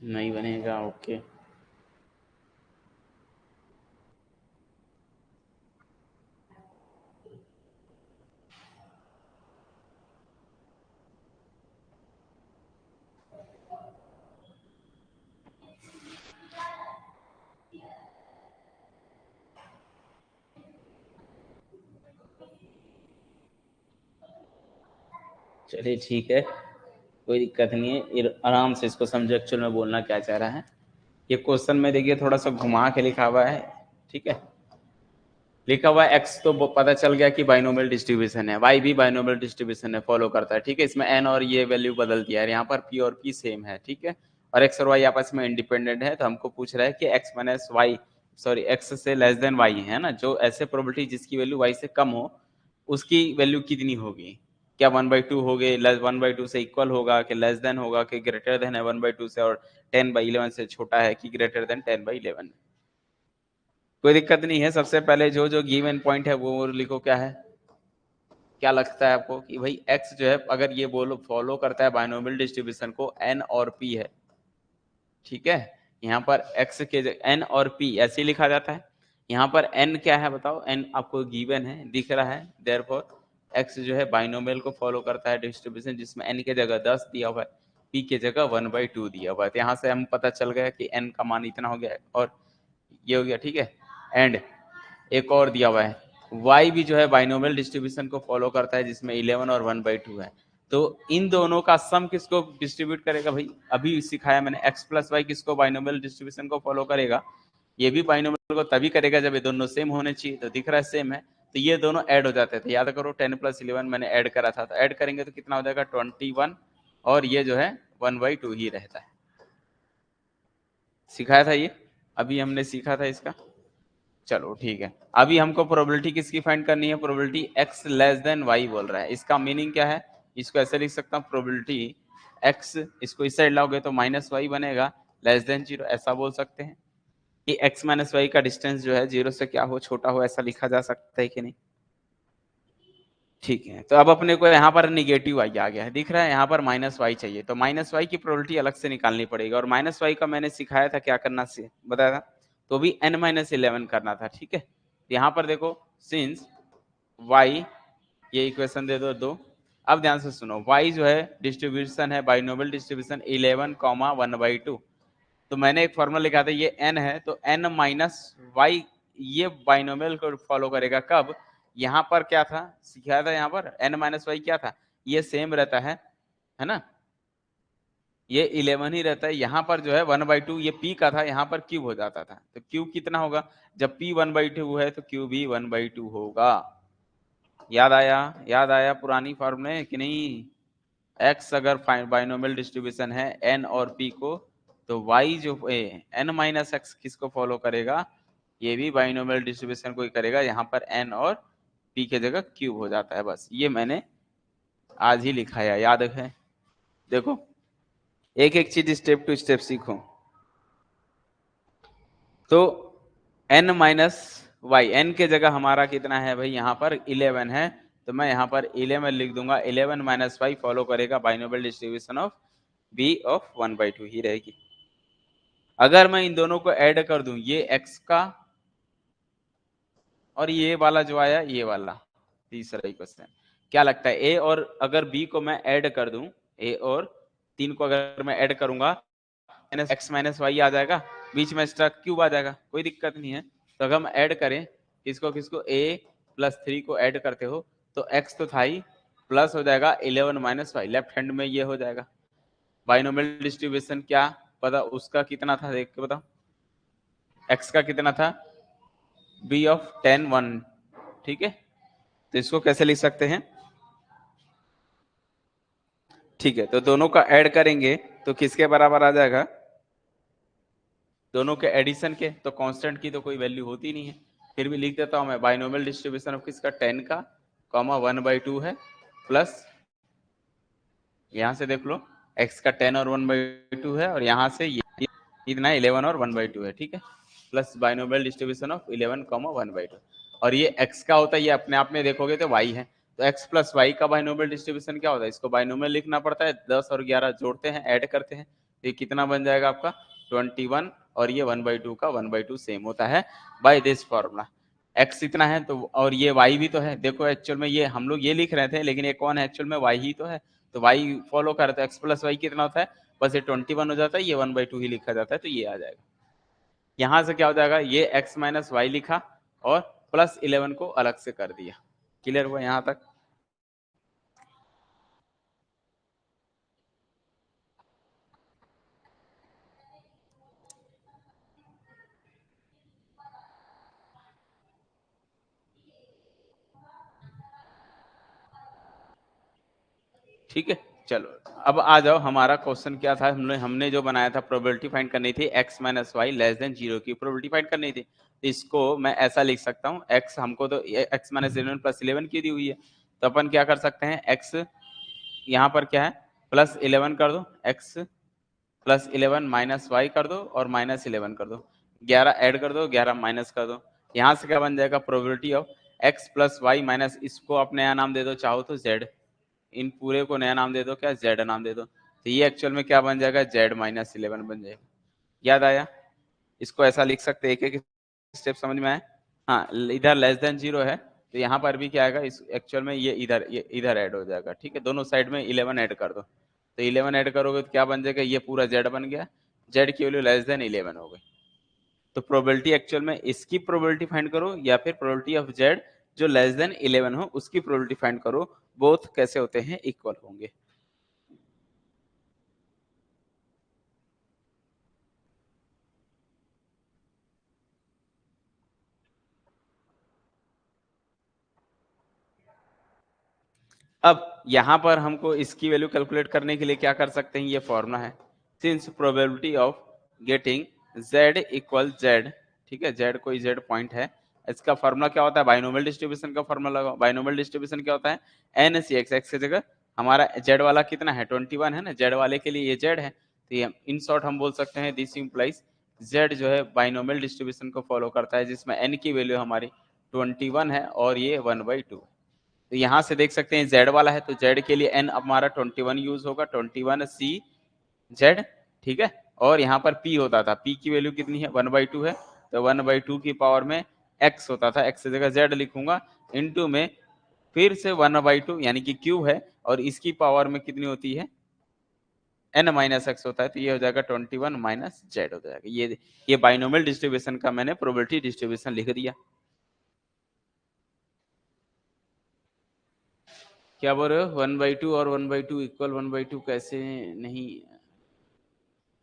S1: नहीं बनेगा, ओके। चलिए ठीक है, कोई दिक्कत नहीं है, आराम से इसको समझो एक्चुअल में बोलना क्या चाह रहा है। ये क्वेश्चन में देखिए थोड़ा सा घुमा के लिखा हुआ है, ठीक है। लिखा हुआ है एक्स, तो पता चल गया कि बाइनोमियल डिस्ट्रीब्यूशन है, वाई भी बाइनोमियल डिस्ट्रीब्यूशन है, फॉलो करता है, ठीक है। इसमें एन और ये वैल्यू बदल दिया है, यहाँ पर पी और पी सेम है, ठीक है। और एक्स और वाई आपस में इंडिपेंडेंट है, तो हमको पूछ रहा है कि x minus y, sorry x से लेस देन वाई है ना, जो ऐसे प्रोबेबिलिटी जिसकी वैल्यू वाई से कम हो उसकी वैल्यू कितनी होगी। क्या 1/2 हो गए, 1/2 से इक्वल होगा, कि लेस देन होगा, कि ग्रेटर देन है 1/2 से, और 10/11 से छोटा है, कि ग्रेटर देन 10/11। कोई दिक्कत नहीं है। सबसे पहले जो जो गिवन पॉइंट है वो लिखो। क्या है, क्या लगता है आपको कि भाई x जो है अगर ये बोलो फॉलो करता है बाइनोमियल डिस्ट्रीब्यूशन को, n और p है, ठीक है। यहाँ पर x के n और p ऐसे ही लिखा जाता है। यहाँ पर n क्या है बताओ, n आपको गिवन है, दिख रहा है, देयरफॉर x जो है बाइनोमियल को फॉलो करता है डिस्ट्रीब्यूशन जिसमें n के जगह 10 दिया हुआ है, p के जगह 1/2 दिया हुआ है। तो यहाँ से हम पता चल गया कि n का मान इतना हो गया और ये हो गया, ठीक है। एंड एक और दिया हुआ है, y भी जो है बाइनोमियल डिस्ट्रीब्यूशन को फॉलो करता है जिसमें 11 और 1/2 है। तो इन दोनों का सम किसको डिस्ट्रीब्यूट करेगा भाई, अभी सिखाया मैंने, x प्लस वाई किसको बाइनोमियल डिस्ट्रीब्यूशन को फॉलो करेगा, ये भी बाइनोमियल को तभी करेगा जब ये दोनों सेम होने चाहिए। तो दिख रहा है सेम है, तो ये दोनों ऐड हो जाते थे। याद करो 10 + 11 मैंने ऐड करा था, तो ऐड करेंगे तो कितना हो जाएगा 21, और ये जो है 1/2 ही रहता है। सिखाया था ये, अभी हमने सीखा था इसका। चलो ठीक है, अभी हमको प्रोबेबिलिटी किसकी फाइंड करनी है, probability x less than y बोल रहा है। इसका मीनिंग क्या है, इसको ऐसे लिख सकता हूँ, प्रोबेबिलिटी x, इसको इस साइड लाओगे तो -y बनेगा, लेस देन 0 ऐसा बोल सकते हैं कि x माइनस वाई का डिस्टेंस जो है 0 से क्या हो, छोटा हो, ऐसा लिखा जा सकता है कि नहीं। ठीक है, तो अब अपने को यहाँ पर निगेटिव y आ गया है, दिख रहा है, यहाँ पर -y चाहिए, तो -y की प्रोबेबिलिटी अलग से निकालनी पड़ेगी। और -y का मैंने सिखाया था क्या करना से बताया था, तो भी n-11 करना था, ठीक है। यहाँ पर देखो, सिंस y, ये इक्वेशन दे दो। अब ध्यान से सुनो, y जो है डिस्ट्रीब्यूशन है, बाइनोमियल डिस्ट्रीब्यूशन 11, 1/2। तो मैंने एक फॉर्मूला लिखा था, ये n है तो n माइनस वाई, ये बाइनोमियल को फॉलो करेगा कब, यहाँ पर क्या था सिखाया था, यहाँ पर n माइनस वाई क्या था, ये सेम रहता है ना, ये 11 ही रहता है। यहाँ पर जो है 1/2, ये p का था, यहाँ पर क्यूब हो जाता था, तो क्यूब कितना होगा, जब p 1/2 है तो क्यूब भी 1/2 होगा। याद आया, याद आया पुरानी फॉर्मूले कि नहीं। x अगर बाइनोमियल डिस्ट्रीब्यूशन है n और p को, तो y जो n माइनस एक्स किसको फॉलो करेगा, ये भी बाइनोमियल डिस्ट्रीब्यूशन को ही करेगा। यहाँ पर n और p के जगह क्यूब हो जाता है, बस ये मैंने आज ही लिखा है, याद है। देखो एक एक चीज स्टेप टू स्टेप सीखो। तो n माइनस वाई, एन के जगह हमारा कितना है भाई, यहाँ पर 11 है, तो मैं यहाँ पर 11 लिख दूंगा। 11 माइनस वाई फॉलो करेगा binomial distribution of b of 1/2 ही रहेगी। अगर मैं इन दोनों को ऐड कर दूं, ये x का और ये वाला जो आया, ये वाला तीसरा इक्वेशन, क्या लगता है a और अगर b को मैं ऐड कर दूं, a और 3 को अगर मैं ऐड करूंगा, x माइनस वाई आ जाएगा, बीच में एक्स्ट्रा क्यूब आ जाएगा, कोई दिक्कत नहीं है। तो अगर हम ऐड करें किसको किसको, a + 3 को ऐड करते हो तो x तो था ही, प्लस हो जाएगा 11 माइनस वाई, लेफ्ट हैंड में ये हो जाएगा। बाइनोमियल डिस्ट्रीब्यूशन क्या पता उसका कितना था, देख के बताओ, x का कितना था, b ऑफ 10 1, ठीक है। तो इसको कैसे लिख सकते हैं, ठीक है, तो दोनों का ऐड करेंगे तो किसके बराबर आ जाएगा, दोनों के एडिशन के, तो कांस्टेंट की तो कोई वैल्यू होती नहीं है, फिर भी लिख देता हूं मैं, बाइनोमियल डिस्ट्रीब्यूशन ऑफ किसका, 10 का, 1/2 है, प्लस यहां से देख लो x का 10 और 1/2 है, और यहां से ये इतना 11 और 1/2 है, ठीक है, प्लस बाइनोमियल डिस्ट्रीब्यूशन ऑफ 11, 1/2। और ये x का होता है, ये अपने आप में देखोगे तो y है, तो x प्लस y का बाइनोमियल डिस्ट्रीब्यूशन क्या होता है, इसको बाइनोमियल लिखना पड़ता है, 10 और 11 जोड़ते हैं, ऐड करते हैं, ये कितना बन जाएगा आपका 21, और ये 1/2 का 1/2 सेम होता है बाय दिस फॉर्मूला। x इतना है तो, और ये y भी तो है, देखो एक्चुअल में ये हम लोग ये लिख रहे थे, लेकिन ये कौन है एक्चुअल में, y ही तो है, तो y फॉलो कर रहे, तो x प्लस वाई कितना होता है, बस ये 21 हो जाता है, ये 1/2 ही लिखा जाता है, तो ये आ जाएगा। यहाँ से क्या हो जाएगा, ये x माइनस वाई लिखा और प्लस 11 को अलग से कर दिया। क्लियर हुआ यहाँ तक? ठीक है, चलो अब आ जाओ, हमारा क्वेश्चन क्या था, हमने जो बनाया था प्रोबेबिलिटी फाइंड करनी थी x minus y less than 0 की प्रोबेबिलिटी फाइंड करनी थी। तो इसको मैं ऐसा लिख सकता हूँ, x हमको तो x माइनस 11 प्लस 11 की दी हुई है, तो अपन क्या कर सकते हैं, x यहाँ पर क्या है प्लस 11 कर दो, x प्लस 11 माइनस वाई कर दो और माइनस 11 कर दो, 11 ऐड कर दो, 11 माइनस कर दो। यहाँ से क्या बन जाएगा, probability of x plus y minus, इसको आप नया नाम दे दो चाहो तो z, इन पूरे को नया नाम दे दो, क्या z नाम दे दो, तो ये एक्चुअल में क्या बन जाएगा, z माइनस 11 बन जाएगा। याद आया? इसको ऐसा लिख सकते हैं, एक एक स्टेप समझ में आया? हाँ, इधर लेस देन 0 है, तो यहाँ पर भी क्या आएगा, इस एक्चुअल में ये इधर ऐड हो जाएगा। ठीक है, दोनों साइड में 11 ऐड कर दो, तो 11 ऐड करोगे तो क्या बन जाएगा, ये पूरा z बन गया, z की वैल्यू लेस देन 11 हो गई। तो प्रोबेबिलिटी एक्चुअल में इसकी प्रोबेबिलिटी फाइंड करो या फिर प्रोबेबिलिटी ऑफ z जो लेस देन 11 हो उसकी प्रोबेबिलिटी फाइंड करो, बोथ कैसे होते हैं, इक्वल होंगे। अब यहां पर हमको इसकी वैल्यू कैलकुलेट करने के लिए क्या कर सकते हैं, ये फॉर्मूला है, since probability of getting z equal z, ठीक है, z कोई z पॉइंट है, इसका फॉर्मूला क्या होता है, बाइनोमियल डिस्ट्रीब्यूशन का फॉर्मूला लगाओ। बाइनोमियल डिस्ट्रीब्यूशन क्या होता है, n सी x की जगह हमारा z वाला कितना है 21 है ना, z वाले के लिए ये z है, तो ये इन शॉर्ट हम बोल सकते हैं दिस इंप्लाइज z जो है बाइनोमियल डिस्ट्रीब्यूशन को फॉलो करता है, जिसमें n की वैल्यू हमारी 21 है और ये 1/2। तो यहाँ से देख सकते हैं z वाला है, तो z के लिए n हमारा 21 यूज होगा, 21 सी z, ठीक है, और यहाँ पर p होता था, p की वैल्यू कितनी है 1/2 है, तो 1/2 की पावर में x होता था, x की जगह z लिखूंगा, इनटू में फिर से 1/2 यानी कि q है, और इसकी पावर में कितनी होती है n माइनस एक्स होता है, तो ये हो जाएगा 21 माइनस z हो जाएगा। ये बाइनोमियल डिस्ट्रीब्यूशन का मैंने प्रोबेबिलिटी डिस्ट्रीब्यूशन लिख दिया। क्या बोल रहे हो, 1/2 और 1/2 इक्वल 1/2 कैसे, नहीं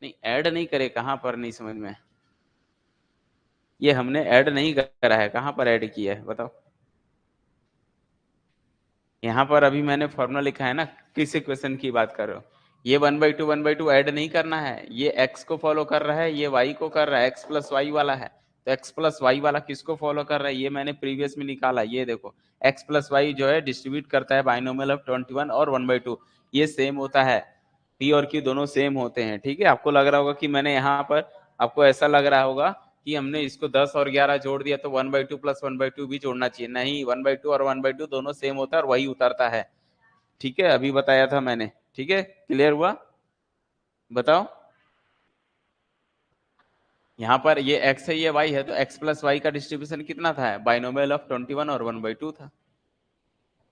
S1: नहीं ऐड नहीं करे, कहां पर, नहीं समझ में, ये हमने ऐड नहीं करा है, कहां पर ऐड किया है बताओ, यहाँ पर अभी मैंने फॉर्मूला लिखा है ना, किस इक्वेशन की बात कर रहे हो, ये 1/2 ऐड नहीं करना है, ये x को फॉलो कर रहा है, ये y को कर रहा है, x प्लस वाई वाला है, तो x प्लस वाई वाला किसको फॉलो कर रहा है, ये मैंने प्रीवियस में निकाला, ये देखो x प्लस वाई जो है डिस्ट्रीब्यूट करता है बाइनोमियल ऑफ 21 और 1/2, ये सेम होता है, p और q दोनों सेम होते हैं। ठीक है, आपको लग रहा होगा कि मैंने यहाँ पर, आपको ऐसा लग रहा होगा कि हमने इसको 10 और 11 जोड़ दिया तो 1/2 प्लस 1/2 भी जोड़ना चाहिए, नहीं, 1/2 और 1/2 दोनों सेम होता है और वही उतरता है। ठीक है, अभी बताया था मैंने, ठीक है, क्लियर हुआ? बताओ, यहाँ पर ये x है ये y है, तो x प्लस वाई का डिस्ट्रीब्यूशन कितना था, बाइनोमियल ऑफ 21 और 1/2 था।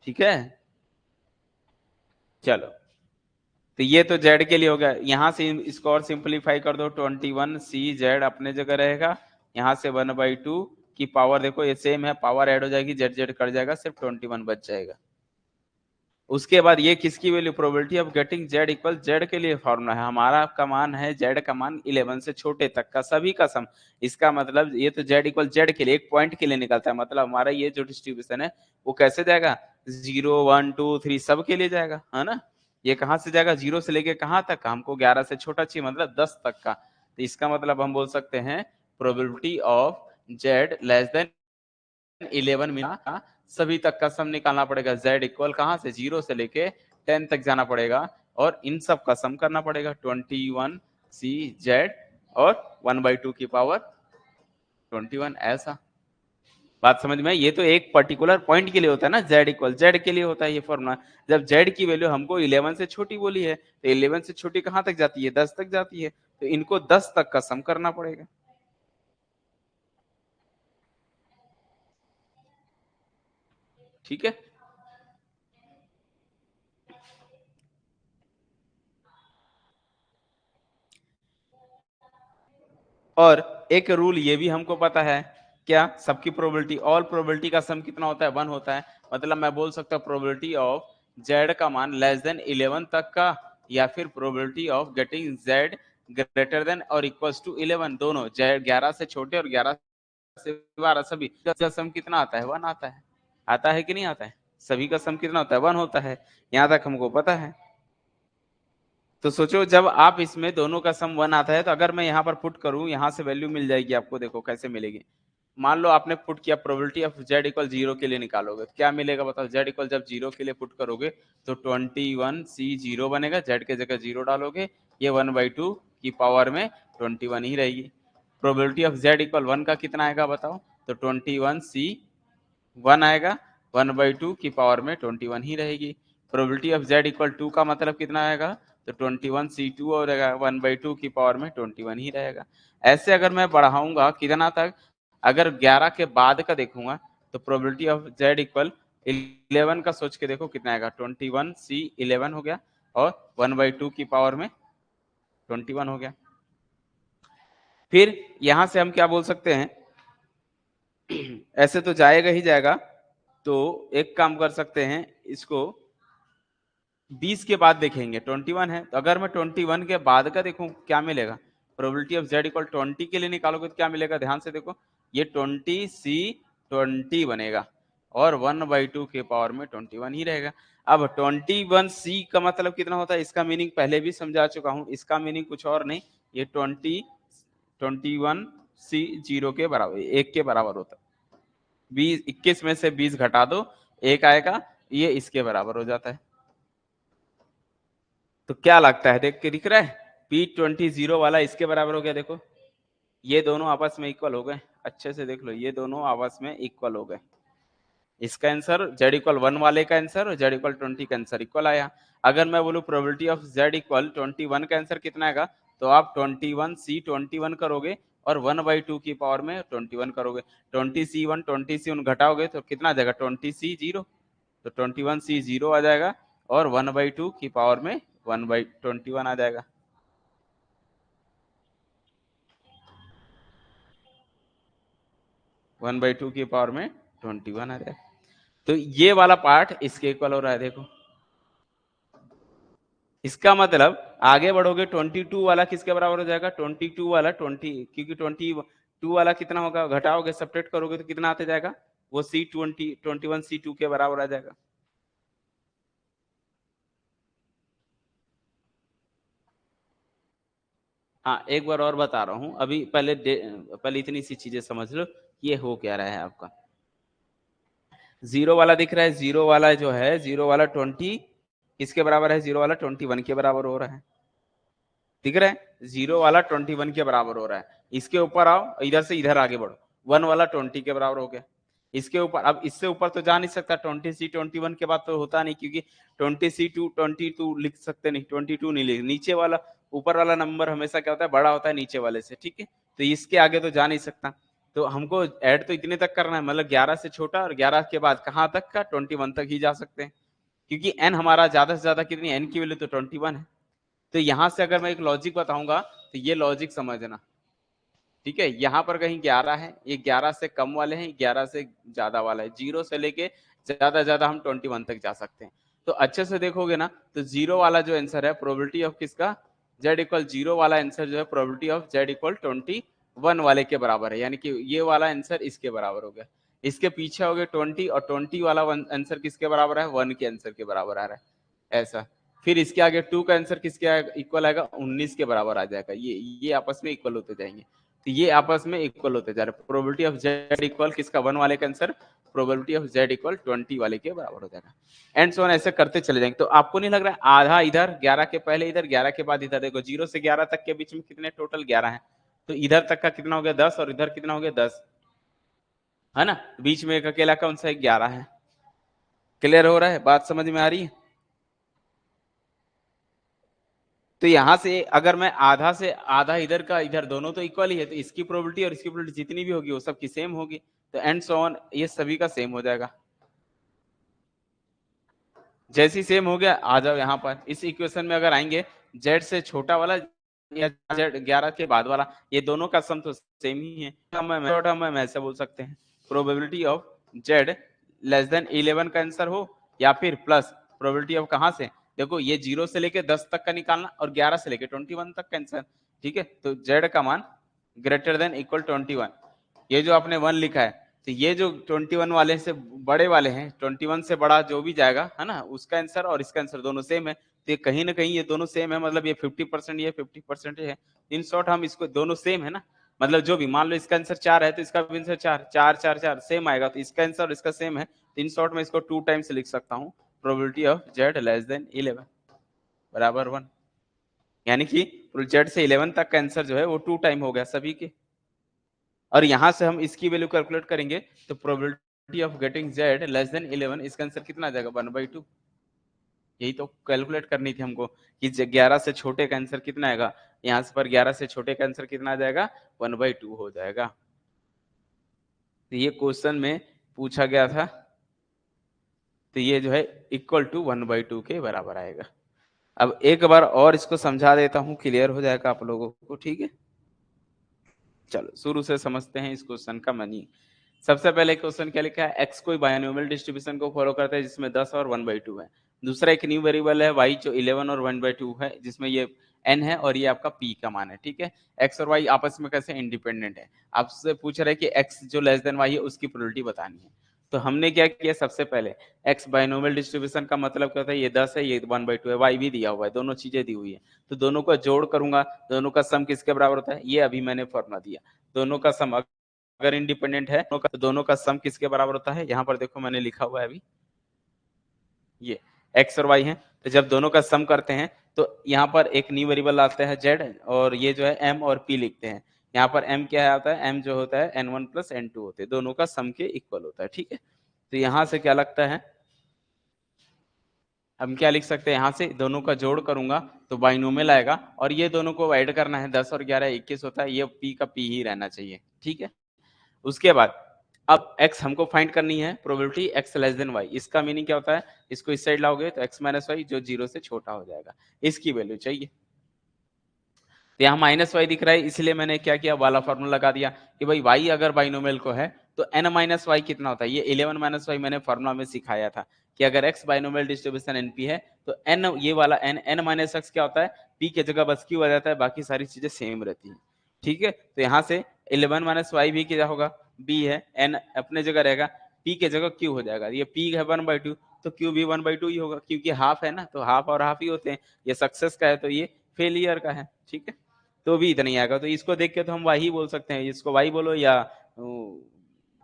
S1: ठीक है, चलो, तो ये तो z के लिए हो गया, यहाँ से इसको और सिंपलीफाई कर दो, 21 सी जेड अपने जगह रहेगा, यहाँ से 1/2 की पावर देखो ये सेम है, पावर ऐड हो जाएगी, जेड जेड कट जाएगा, सिर्फ 21 बच जाएगा। उसके बाद ये किसकी value, probability of getting z equal z के लिए फॉर्मूला है, हमारा का मान है z का मान 11 से छोटे तक का सभी का सम, इसका मतलब ये तो z इक्वल z के लिए एक पॉइंट के लिए निकलता है, मतलब हमारा ये जो डिस्ट्रीब्यूशन है वो कैसे जाएगा, 0 1 2 3 सब के लिए जाएगा, है ना, ये कहाँ से जाएगा, 0 से लेके कहाँ तक, हमको 11 से छोटा चाहिए, मतलब 10 तक का, तो इसका मतलब हम बोल सकते हैं probability of z less than 11 मिला का सभी तक का सम निकालना पड़ेगा, z इक्वल कहां से 0 से लेके 10 तक जाना पड़ेगा और इन सब का सम करना पड़ेगा, 21 सी जेड और 1/2 की पावर 21, ऐसा बात समझ में? ये तो एक पर्टिकुलर पॉइंट के लिए होता है ना, z इक्वल z के लिए होता है ये फॉर्मूला। जब z की वैल्यू हमको 11 से छोटी बोली है तो 11 से छोटी कहां तक जाती है? 10 तक जाती है, तो इनको 10 तक का सम करना पड़ेगा। ठीक है, और एक रूल ये भी हमको पता है, क्या? सबकी प्रोबेबिलिटी, ऑल प्रोबेबिलिटी का सम कितना होता है? 1 होता है। मतलब मैं बोल सकता हूँ प्रोबेबिलिटी ऑफ z का मान लेस देन 11 तक का, या फिर probability of getting z greater than और इक्वल्स टू 11, दोनों, 11 से छोटे और 11 से 12 सभी का सम कितना आता है? 1 आता है। आता है कि नहीं आता है? सभी का सम कितना होता है? 1 होता है। यहाँ तक हमको पता है। तो सोचो जब आप इसमें दोनों का सम 1 आता है, तो अगर मैं यहाँ पर पुट करूं, यहाँ से वैल्यू मिल जाएगी आपको। देखो कैसे मिलेगी। मान लो आपने पुट किया, प्रोबेबिलिटी ऑफ z इक्वल 0 के लिए निकालोगे, क्या मिलेगा बताओ? z इक्वल जब 0 के लिए पुट करोगे तो 21c0 बनेगा, z के जगह 0 डालोगे, ये 1/2 की पावर में 21 ही रहेगी। प्रोबेबिलिटी ऑफ z इक्वल 1 का कितना आएगा बताओ? तो 21c1 आएगा, 1/2 की पावर में 21 ही रहेगी। प्रोबेबिलिटी ऑफ z इक्वल 2 का मतलब कितना आएगा? तो 21c2 और 1/2 की पावर में 21 ही रहेगा। ऐसे अगर मैं बढ़ाऊंगा कितना तक, अगर 11 के बाद का देखूंगा तो प्रोबेबिलिटी ऑफ z इक्वल 11 का सोच के देखो कितना आएगा? 21c11 हो गया, और 1/2 की पावर में 21 हो गया। फिर यहां से हम क्या बोल सकते हैं? ऐसे तो जाएगा ही जाएगा, तो एक काम कर सकते हैं, इसको 20 के बाद देखेंगे। 21 है, तो अगर मैं 21 के बाद का देखूं क्या मिलेगा? प्रोबेबिलिटी ऑफ z इक्वल 20 के लिए निकालोगे तो क्या मिलेगा? ध्यान से देखो, ये 20c20 बनेगा, और 1/2 के पावर में 21 ही रहेगा। अब 21c का मतलब कितना होता है? इसका मीनिंग पहले भी समझा चुका हूं। इसका मीनिंग कुछ और नहीं, ये 21c0 के बराबर, 1 के बराबर होता है। 21 में से 20 घटा दो, 1 आएगा, ये इसके बराबर हो जाता है। तो क्या लगता है? देख के दिख रहा है, P20 वाला इसके बराबर हो गया। देखो ये दोनों आपस में इक्वल हो गए। अच्छे से देख लो, ये दोनों आपस में इक्वल हो गए। इसका आंसर z इक्वल 1 वाले का आंसर और z इक्वल 20 का आंसर इक्वल आया। अगर मैं बोलूं प्रोबेबिलिटी ऑफ z इक्वल 21 का आंसर कितना आएगा, तो आप 21c21 करोगे और 1/2 की पावर में 21 करोगे। 20c1 20c1 घटाओगे तो कितना आ जाएगा? 20c0, तो 21c0 आ जाएगा, और 1/2 की पावर में 1/21 आ जाएगा। वन बाई टू की पावर में 21 आ जाएगा। तो ये वाला पार्ट इसके इक्वल हो रहा है। देखो इसका मतलब आगे बढ़ोगे 22 वाला किसके बराबर हो जाएगा? 22 वाला 20, क्योंकि 22 वाला कितना होगा? घटाओगे, सब्ट्रैक्ट करोगे तो कितना आते जाएगा? वो C21 C2 के बराबर आ जाएगा। हाँ एक बार और बता रहा हूं, अभी पहले इतनी सी चीजें समझ लो, ये हो क्या रहा है आपका। जीरो वाला दिख रहा है, जीरो वाला जो है, जीरो वाला 20 किसके बराबर है? जीरो वाला 21 के बराबर हो रहा है। दिख रहा है? जीरो वाला 21 के बराबर हो रहा है। इसके ऊपर आओ, इधर से इधर आगे बढ़ो, 1 वाला 20 के बराबर हो गया। इसके ऊपर, अब इससे ऊपर तो जा नहीं सकता, 20c21 के बाद तो होता नहीं, क्योंकि 20c22 लिख सकते नहीं, 22 नहीं लिख, नीचे वाला, ऊपर वाला नंबर हमेशा क्या होता है? बड़ा होता है नीचे वाले से। ठीक है, तो इसके आगे तो जा नहीं सकता, तो हमको ऐड तो इतने तक करना है, मतलब 11 से छोटा और 11 के बाद कहाँ तक का? 21 तक ही जा सकते हैं, क्योंकि n हमारा ज्यादा से ज्यादा कितनी, n की वैल्यू तो 21 है। तो यहां से अगर मैं एक लॉजिक बताऊंगा तो ये लॉजिक समझना। ठीक है, यहाँ पर कहीं 11 है, ये 11 से कम वाले हैं, 11 से ज्यादा वाला है, 0 से लेके ज्यादा ज्यादा हम 21 तक जा सकते हैं। तो अच्छे से देखोगे ना, तो 0 वाला जो आंसर है प्रोबेबिलिटी ऑफ किसका? z इक्वल 0 वाला आंसर जो है प्रोबेबिलिटी ऑफ z इक्वल 21 वाले के बराबर है, यानी कि ये वाला आंसर इसके बराबर हो गया। इसके पीछे हो गए 20, और 20 वाला आंसर किसके बराबर है? 1 के आंसर के बराबर आ रहा है ऐसा। फिर इसके आगे 2 का आंसर किसके इक्वल आएगा? 19 के बराबर आ जाएगा। ये आपस में इक्वल होते जाएंगे, तो ये आपस में इक्वल होते जा रहे हैं। प्रोबेबिलिटी ऑफ z इक्वल किसका? 1 वाले का answer probability of z equal 20 वाले के बराबर हो जाएगा। एंड सो ऑन, ऐसे करते चले जाएंगे। तो आपको नहीं लग रहा है आधा इधर, 11 के पहले इधर, 11 के बाद इधर? देखो 0 से 11 तक के बीच में कितने टोटल? 11 है, तो इधर तक का कितना हो गया? 10, और इधर कितना हो गया? 10। है ना, बीच में एक अकेला कौन सा है, 11 है। क्लियर हो रहा है, बात समझ में आ रही है? तो यहां से अगर मैं आधा से आधा इधर का इधर, दोनों तो इक्वल ही है, तो इसकी प्रोबेबिलिटी और इसकी प्रोबेबिलिटी जितनी भी होगी वो सब की सेम होगी, तो एंड सो ऑन, ये सभी का सेम हो जाएगा। जैसी सेम हो गया, आ जाओ यहाँ पर इस इक्वेशन में अगर आएंगे, जेड से छोटा वाला या जेड 11 के बाद वाला, ये दोनों का सम तो सेम ही है, हम ऐसे बोल सकते हैं probability of Z less than 11 का आंसर हो, या फिर प्लस प्रोबेबिलिटी ऑफ कहां से, देखो ये 0 से लेके 10 तक का निकालना और 11 से लेके 21 तक का आंसर, ठीक है। तो जेड का मान ग्रेटर देन इक्वल 21, ये जो आपने 1 लिखा है, तो ये जो 21 वाले से बड़े वाले हैं, 21 से बड़ा जो भी जाएगा है ना, उसका आंसर और इसका आंसर दोनों सेम है, तो ये कहीं ना कहीं ये दोनों सेम है, मतलब ये 50% ये 50% है। इन शॉर्ट हम इसको दोनों सेम है ना, मतलब जो भी मान लो इसका आंसर 4 है तो इसका भी आंसर 4 4 4 4 सेम आएगा, तो इसका आंसर और इसका सेम है, तो इन शॉर्ट में इसको 2 टाइम्स लिख सकता हूँ, probability of Z less than 11 बराबर 1, यानी कि जेड से 11 तक का आंसर जो है वो 2 टाइम हो गया सभी के। और यहां से हम इसकी वैल्यू कैलकुलेट करेंगे, तो probability of getting Z less than 11, इसका आंसर कितना आ जाएगा 1/2, यही तो कैलकुलेट करनी थी हमको कि 11 से छोटे का आंसर कितना आएगा, यहां से पर 11 से छोटे का आंसर कितना आ जाएगा 1/2 हो जाएगा। तो ये क्वेश्चन में पूछा गया था, तो ये जो है इक्वल टू 1/2 के बराबर आएगा। अब एक बार और इसको समझा देता हूं, क्लियर हो जाएगा आप लोगों को, ठीक है। चलो शुरू से समझते हैं इस क्वेश्चन का मीनिंग। सबसे पहले क्वेश्चन क्या लिखा है, x कोई बायनोमियल डिस्ट्रीब्यूशन को फॉलो करता है जिसमें 10 और 1/2 है। दूसरा एक न्यू वेरिएबल है y जो 11 और 1/2 है, जिसमें ये n है और ये आपका p का मान है, ठीक है। x और y आपस में कैसे इंडिपेंडेंट है, आपसे पूछ रहे हैं कि x जो लेस देन y है उसकी प्रोबेबिलिटी बतानी है। तो हमने क्या किया, सबसे पहले x बायनोमियल डिस्ट्रीब्यूशन का मतलब क्या होता है, ये 10 है ये 1/2 है, y भी दिया हुआ है, दोनों चीजें दी हुई है, तो दोनों का जोड़ करूंगा, दोनों का सम किसके बराबर होता है, ये अभी मैंने फॉर्मूला दिया, दोनों का सम अगर इंडिपेंडेंट है तो दोनों का सम किसके बराबर होता है, यहाँ पर देखो मैंने लिखा हुआ है अभी, ये x और y है, तो जब दोनों का सम करते हैं तो यहाँ पर एक न्यू वेरिएबल आता है z, और ये जो है m और p लिखते हैं, यहाँ पर m क्या आता है, m जो होता है n1 प्लस n2 होते हैं, दोनों का सम के इक्वल होता है, ठीक है। तो यहाँ से क्या लगता है, हम क्या लिख सकते हैं, यहाँ से दोनों का जोड़ करूंगा तो बाइनोमियल आएगा, और ये दोनों को ऐड करना है, 10 और 11 21 होता है, ये p का p ही रहना चाहिए, ठीक है। उसके बाद अब x हमको फाइंड करनी है, probability x less than y, इसका मीनिंग क्या होता है, इसको इस साइड लाओगे तो x माइनस वाई जो 0 से छोटा हो जाएगा, इसकी वैल्यू चाहिए। तो यहाँ माइनस वाई दिख रहा है, इसलिए मैंने क्या किया, वाला फॉर्मूला लगा दिया कि भाई y अगर बाइनोमियल को है तो n माइनस वाई कितना होता है, ये 11 माइनस वाई मैंने फॉर्मूला में सिखाया था कि अगर x बाइनोमियल डिस्ट्रीब्यूशन np है तो n ये वाला n माइनस एक्स क्या होता है, p की जगह बस q आ जाता है, बाकी सारी चीजें सेम रहती है, ठीक है। तो यहाँ से 11 माइनस वाई भी क्या होगा, b है, n अपने जगह रहेगा, p की जगह q हो जाएगा, ये p है 1/2 तो q भी 1/2 ही होगा, क्योंकि हाफ है ना, तो हाफ और हाफ ही होते हैं, ये सक्सेस का है तो ये फेलियर का है, ठीक है। तो भी इतना ही आएगा, तो इसको देख के तो हम वाई बोल सकते हैं, इसको वाई बोलो या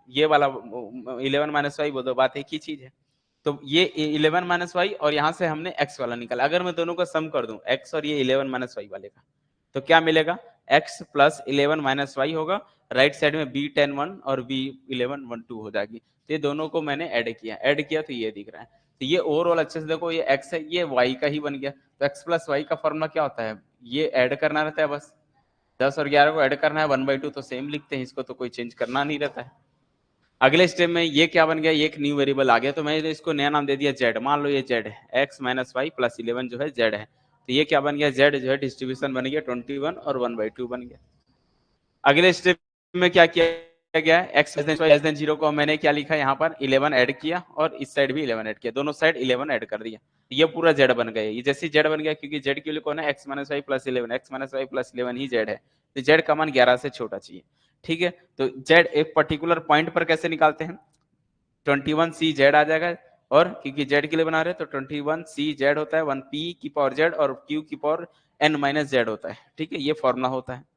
S1: ये वाला 11 माइनस वाई बोलो, बात एक ही चीज है। तो ये 11 माइनस वाई और यहाँ से हमने x वाला निकाला, अगर मैं दोनों का सम कर दूं x और ये 11 माइनस वाई वाले का, तो क्या मिलेगा, x प्लस 11 माइनस वाई होगा, राइट साइड में b10 1 और b11 1 2 हो जाएगी, तो ये दोनों को मैंने ऐड किया तो ये दिख रहा है। तो ये ओवरऑल अच्छे से देखो, ये x है ये y का ही बन गया, तो x प्लस वाई का फॉर्मूला क्या होता है, ये ऐड करना रहता है, बस 10 और 11 को ऐड करना है, 1/2 तो सेम लिखते हैं, इसको तो कोई चेंज करना नहीं रहता है। अगले स्टेप में ये क्या बन गया, ये एक न्यू वेरिएबल आ गया, तो मैंने इसको नया नाम दे दिया जेड, मान लो ये जेड है, x माइनस वाई प्लस 11 जो है जेड है, तो ये क्या बन गया, जेड जो है डिस्ट्रीब्यूशन बन गया 21 और 1/2 बन गया। अगले स्टेप में क्या किया गया, x लेस देन 0 को मैंने क्या लिखा, यहाँ पर 11 ऐड किया और इस साइड भी 11 ऐड किया, दोनों साइड 11 ऐड कर दिया, ये पूरा जेड बन गया, ये जैसे जेड बन गया, क्योंकि जेड के लिए कौन है, x minus y plus 11, x minus y plus 11 ही जेड है, तो जेड का मान 11 से छोटा चाहिए, ठीक है। तो जेड एक पर्टिकुलर पॉइंट पर कैसे निकालते हैं, 21c जेड आ जाएगा, और क्योंकि जेड के लिए बना रहे तो 21c जेड होता है 1p की पावर जेड और q की पावर n माइनस जेड होता है, ठीक है, ये फॉर्मूला होता है।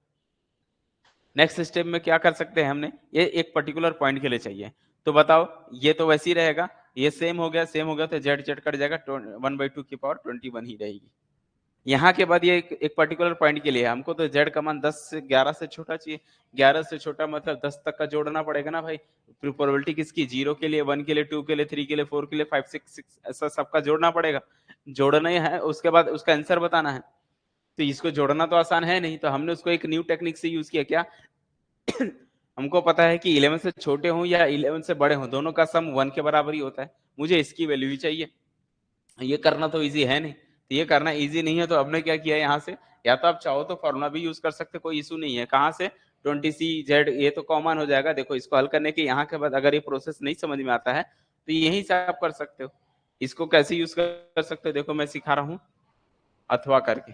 S1: नेक्स्ट स्टेप में क्या कर सकते हैं, हमने ये एक पर्टिकुलर पॉइंट के लिए चाहिए, तो बताओ ये तो वैसे ही रहेगा, ये सेम हो गया तो जेड जेड कट जाएगा, 1/2 की पावर 21 ही रहेगी, यहाँ के बाद ये एक पर्टिकुलर पॉइंट के लिए हमको तो z का मान 10 से 11 से छोटा चाहिए। 11 से छोटा मतलब 10 तक का जोड़ना पड़ेगा ना भाई। प्रोबेबिलिटी किसकी, 0 के लिए, 1 के लिए, 2 के लिए, 3 के लिए, 4 के लिए, 5 6 6 ऐसा सबका जोड़ना पड़ेगा। जोड़ना ही है, उसके बाद उसका आंसर बताना है। तो इसको जोड़ना तो आसान है नहीं, तो हमने उसको एक न्यू टेक्निक से यूज किया। क्या हमको पता है कि 11 से छोटे हों या 11 से बड़े हों, दोनों का सम 1 के बराबर ही होता है। मुझे इसकी वैल्यू ही चाहिए। ये करना तो इजी है नहीं, तो ये करना इजी नहीं है, तो हमने क्या किया यहाँ से, या तो आप चाहो तो फॉर्मूला भी यूज कर सकते, कोई इशू नहीं है। कहाँ से, 20 CZ, ये तो कॉमन हो जाएगा। देखो इसको हल करने के यहाँ के बाद अगर ये प्रोसेस नहीं समझ में आता है तो यहीं से आप कर सकते हो। इसको कैसे यूज कर सकते हो, देखो मैं सिखा रहा हूँ अथवा करके।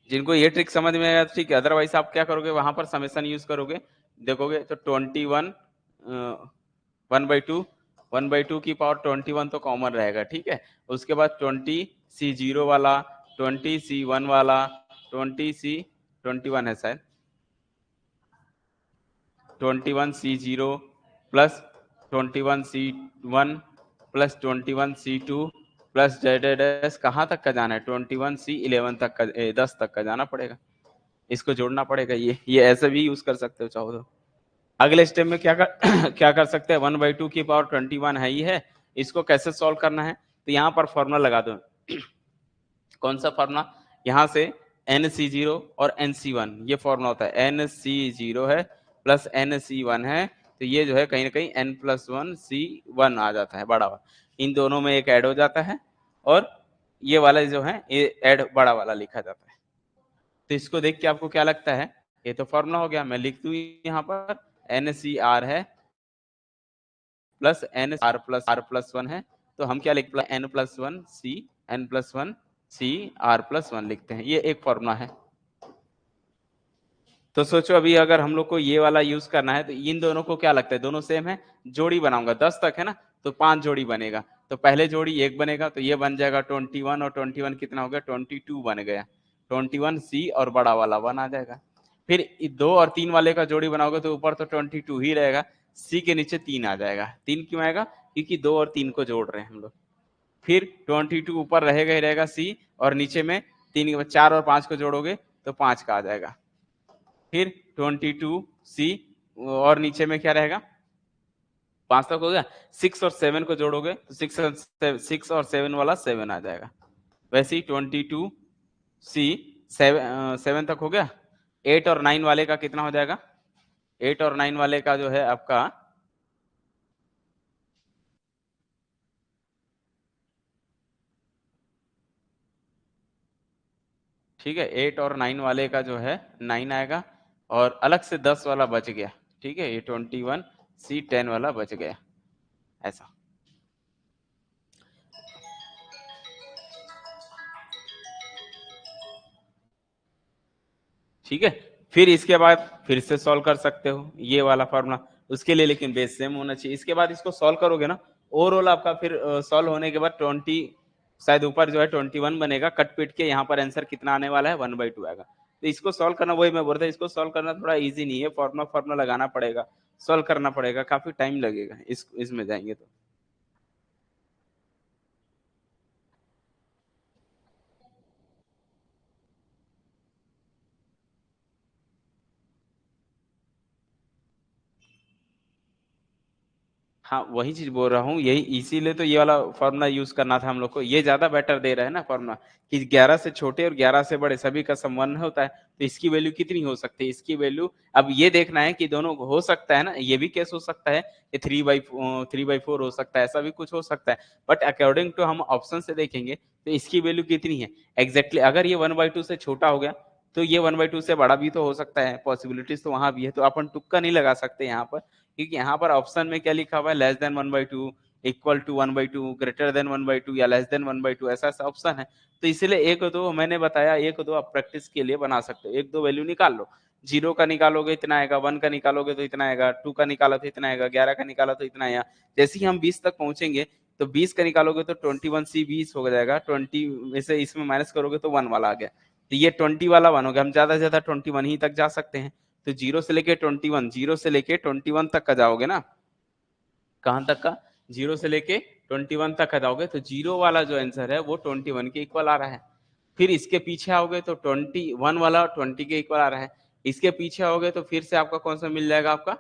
S1: जिनको ये ट्रिक समझ में आया ठीक है, अदरवाइज आप क्या करोगे, वहां पर समेशन यूज करोगे। देखोगे तो 21 1/2 1/2 की पावर 21 तो कॉमन रहेगा, ठीक है। उसके बाद 20C0 वाला, 20C1 वाला, 21 है शायद, 21C0 plus 21C1 plus 21C2 plus Z कहाँ तक का जाना है, 21C11 तक का, 10 तक का जाना पड़ेगा। इसको जोड़ना पड़ेगा। ये ऐसे भी यूज कर सकते हो चाहो तो। अगले स्टेप में क्या कर क्या कर सकते हैं, 1/2 की पावर 21 है ही है, इसको कैसे सॉल्व करना है, तो यहाँ पर फॉर्मूला लगा दो। कौन सा फॉर्मूला, यहाँ से NC0 और NC1 ये फॉर्मूला होता है। NC0 है प्लस NC1 है, तो ये जो है कहीं ना कहीं N+1C1 आ जाता है बड़ा वाला। इन दोनों में एक ऐड हो जाता है और ये वाला जो है ये ऐड बड़ा वाला लिखा जाता है। तो इसको देख के आपको क्या लगता है, ये तो फॉर्मूला हो गया। मैं लिख दूं यहाँ पर NCR है प्लस NR+1 है, तो हम क्या लिख N+1CR+1 लिखते हैं। ये एक फॉर्मूला है। तो सोचो अभी अगर हम लोग को ये वाला यूज करना है तो इन दोनों को क्या लगता है, दोनों सेम है, जोड़ी बनाऊंगा 10 तक है ना, तो 5 जोड़ी बनेगा। तो पहले जोड़ी 1 बनेगा, तो ये बन जाएगा 21 और 21 कितना हो गया, 22 बन गया। 21C और बड़ा वाला 1 आ जाएगा। फिर 2 और 3 वाले का जोड़ी बनाओगे तो ऊपर तो 22 ही रहेगा, C के नीचे 3 आ जाएगा। 3 क्यों आएगा, क्योंकि 2 और 3 को जोड़ रहे हैं हम लोग। फिर 22 ऊपर रहेगा ही रहेगा C, और नीचे में 4 और 5 को जोड़ोगे तो 5 का आ जाएगा। फिर 22C और नीचे में क्या रहेगा, 5 तक हो गया। 6 और 7 को जोड़ोगे तो 6 और 7 वाला 7 आ जाएगा। वैसे ही 22C 7 तक हो गया। 8 और 9 वाले का कितना हो जाएगा, 8 और 9 वाले का जो है आपका, ठीक है, 8 और 9 वाले का जो है 9 आएगा, और अलग से 10 वाला बच गया, ठीक है, ये 21C 10 वाला बच गया ऐसा। ठीक है, फिर इसके बाद फिर से सॉल्व कर सकते हो ये वाला फॉर्मूला, उसके लिए लेकिन बेस सेम होना चाहिए। इसके बाद इसको सॉल्व करोगे ना, ओवरऑल आपका फिर सॉल्व होने के बाद 20 शायद ऊपर जो है 21 बनेगा, कट पीट के यहाँ पर आंसर कितना आने वाला है, 1/2 आएगा। तो इसको सॉल्व करना, वही मैं बोल रहा, इसको सॉल्व करना थोड़ा इजी नहीं है, फॉर्मूला लगाना पड़ेगा, सॉल्व करना पड़ेगा, काफी टाइम लगेगा इसमें जाएंगे तो। हाँ वही चीज बोल रहा हूँ, यही इसीलिए तो ये वाला फॉर्मूला यूज करना था हम लोग को। ये ज्यादा बेटर दे रहा है ना फॉर्मूला, कि 11 से छोटे और 11 से बड़े सभी का सम 1 होता है, तो इसकी वैल्यू कितनी हो सकती है, इसकी वैल्यू अब ये देखना है कि दोनों हो सकता है ना, ये भी केस हो सकता है कि 3/4 हो सकता है, ऐसा भी कुछ हो सकता है। बट अकॉर्डिंग टू हम ऑप्शन से देखेंगे तो इसकी वैल्यू कितनी है एग्जैक्टली। अगर ये 1/2 से छोटा हो गया तो ये 1/2 से बड़ा भी तो हो सकता है, पॉसिबिलिटीज तो वहां भी है, तो अपन तुक्का नहीं लगा सकते यहाँ पर, क्योंकि यहाँ पर ऑप्शन में क्या लिखा हुआ है, less than 1/2, equal to 1/2, greater than 1/2 या लेस देन 1/2, ऐसा ऐसा ऑप्शन है। तो इसलिए एक दो मैंने बताया, एक दो आप प्रैक्टिस के लिए बना सकते हो, एक दो वैल्यू निकाल लो। 0 का निकालोगे इतना आएगा, 1 का निकालोगे तो इतना आएगा, 2 का निकाला तो इतना आएगा, 11 का निकाला तो इतना आएगा। जैसे ही हम 20 तक पहुंचेंगे तो 20 का निकालोगे तो 21C 20 हो जाएगा, 20 में से इसमें माइनस करोगे तो 1 वाला आ गया, तो ये 20 वाला 1 हो गया। हम ज्यादा से ज्यादा 21 ही तक जा सकते हैं, तो 0 से लेके 21, 0 से लेके 21 तक का जाओगे ना, कहां तक का, 0 से लेके 21 तक का जाओगे, तो 0 वाला जो आंसर है वो 21 के इक्वल आ रहा है। फिर इसके पीछे आओगे तो 21 वाला 20 के इक्वल आ रहा है, इसके पीछे आओगे तो फिर से आपका कौन सा मिल जाएगा, आपका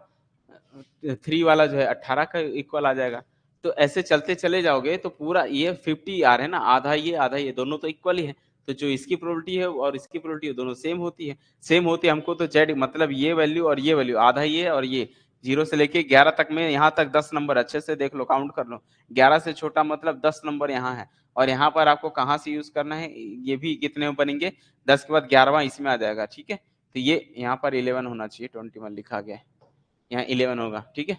S1: 3 वाला जो है 18 का इक्वल आ जाएगा। तो ऐसे चलते चले जाओगे तो पूरा ये 50 आ रहा है ना, आधा ये दोनों तो इक्वल ही है। तो जो इसकी प्रोबेबिलिटी है और इसकी प्रोबेबिलिटी है दोनों सेम होती है। सेम होती है हमको तो जेड मतलब ये वैल्यू और ये वैल्यू आधा ये और ये 0 से लेके 11 तक में, यहाँ तक 10 नंबर अच्छे से देख लो, काउंट कर लो। 11 से छोटा मतलब 10 नंबर यहाँ है, और यहाँ पर आपको कहाँ से यूज करना है, ये भी कितने में बनेंगे, 10 के बाद 11वां इसमें आ जाएगा। ठीक है, तो ये यहाँ पर 11 होना चाहिए, 21 लिखा गया है, यहाँ 11 होगा। ठीक है,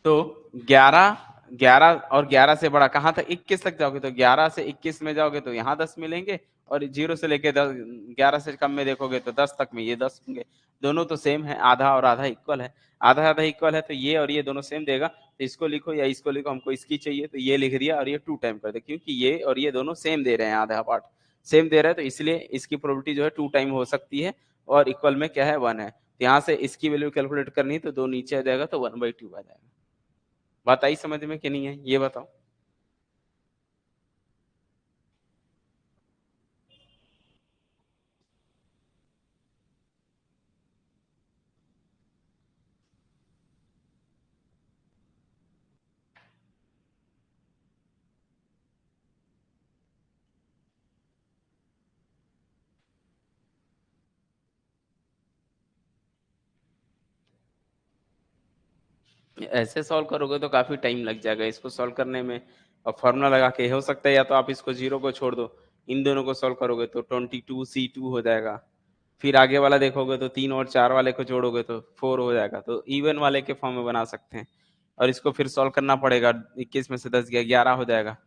S1: तो 11 11 और 11 से बड़ा कहाँ तक, 21 तक जाओगे तो 11 से 21 में जाओगे तो यहाँ 10 मिलेंगे, और 0 से लेके 10 11 से कम में देखोगे तो 10 तक में ये 10 होंगे। दोनों तो सेम है, आधा और आधा इक्वल है, आधा आधा इक्वल है, तो ये और ये दोनों सेम देगा। तो इसको लिखो या इसको लिखो, हमको इसकी चाहिए तो ये लिख दिया और ये 2 टाइम कर दे, क्योंकि ये और ये दोनों सेम दे रहे हैं, आधा पार्ट सेम दे रहे हैं, तो इसलिए इसकी प्रोबेबिलिटी जो है 2 टाइम हो सकती है, और इक्वल में क्या है 1 है। तो यहाँ से इसकी वैल्यू कैलकुलेट करनी है तो 2 नीचे आ जाएगा तो 1/2 आ जाएगा। बात आई समझ में कि नहीं है, ये बताओ। ऐसे सॉल्व करोगे तो काफी टाइम लग जाएगा इसको सॉल्व करने में, और फॉर्मूला लगा के हो सकता है, या तो आप इसको 0 को छोड़ दो, इन दोनों को सॉल्व करोगे तो 22C2 हो जाएगा। फिर आगे वाला देखोगे तो 3 और 4 वाले को जोड़ोगे तो 4 हो जाएगा, तो इवन वाले के फॉर्म में बना सकते हैं। और इसको फिर सॉल्व करना पड़ेगा, 21 में से 10 गया 11 हो जाएगा,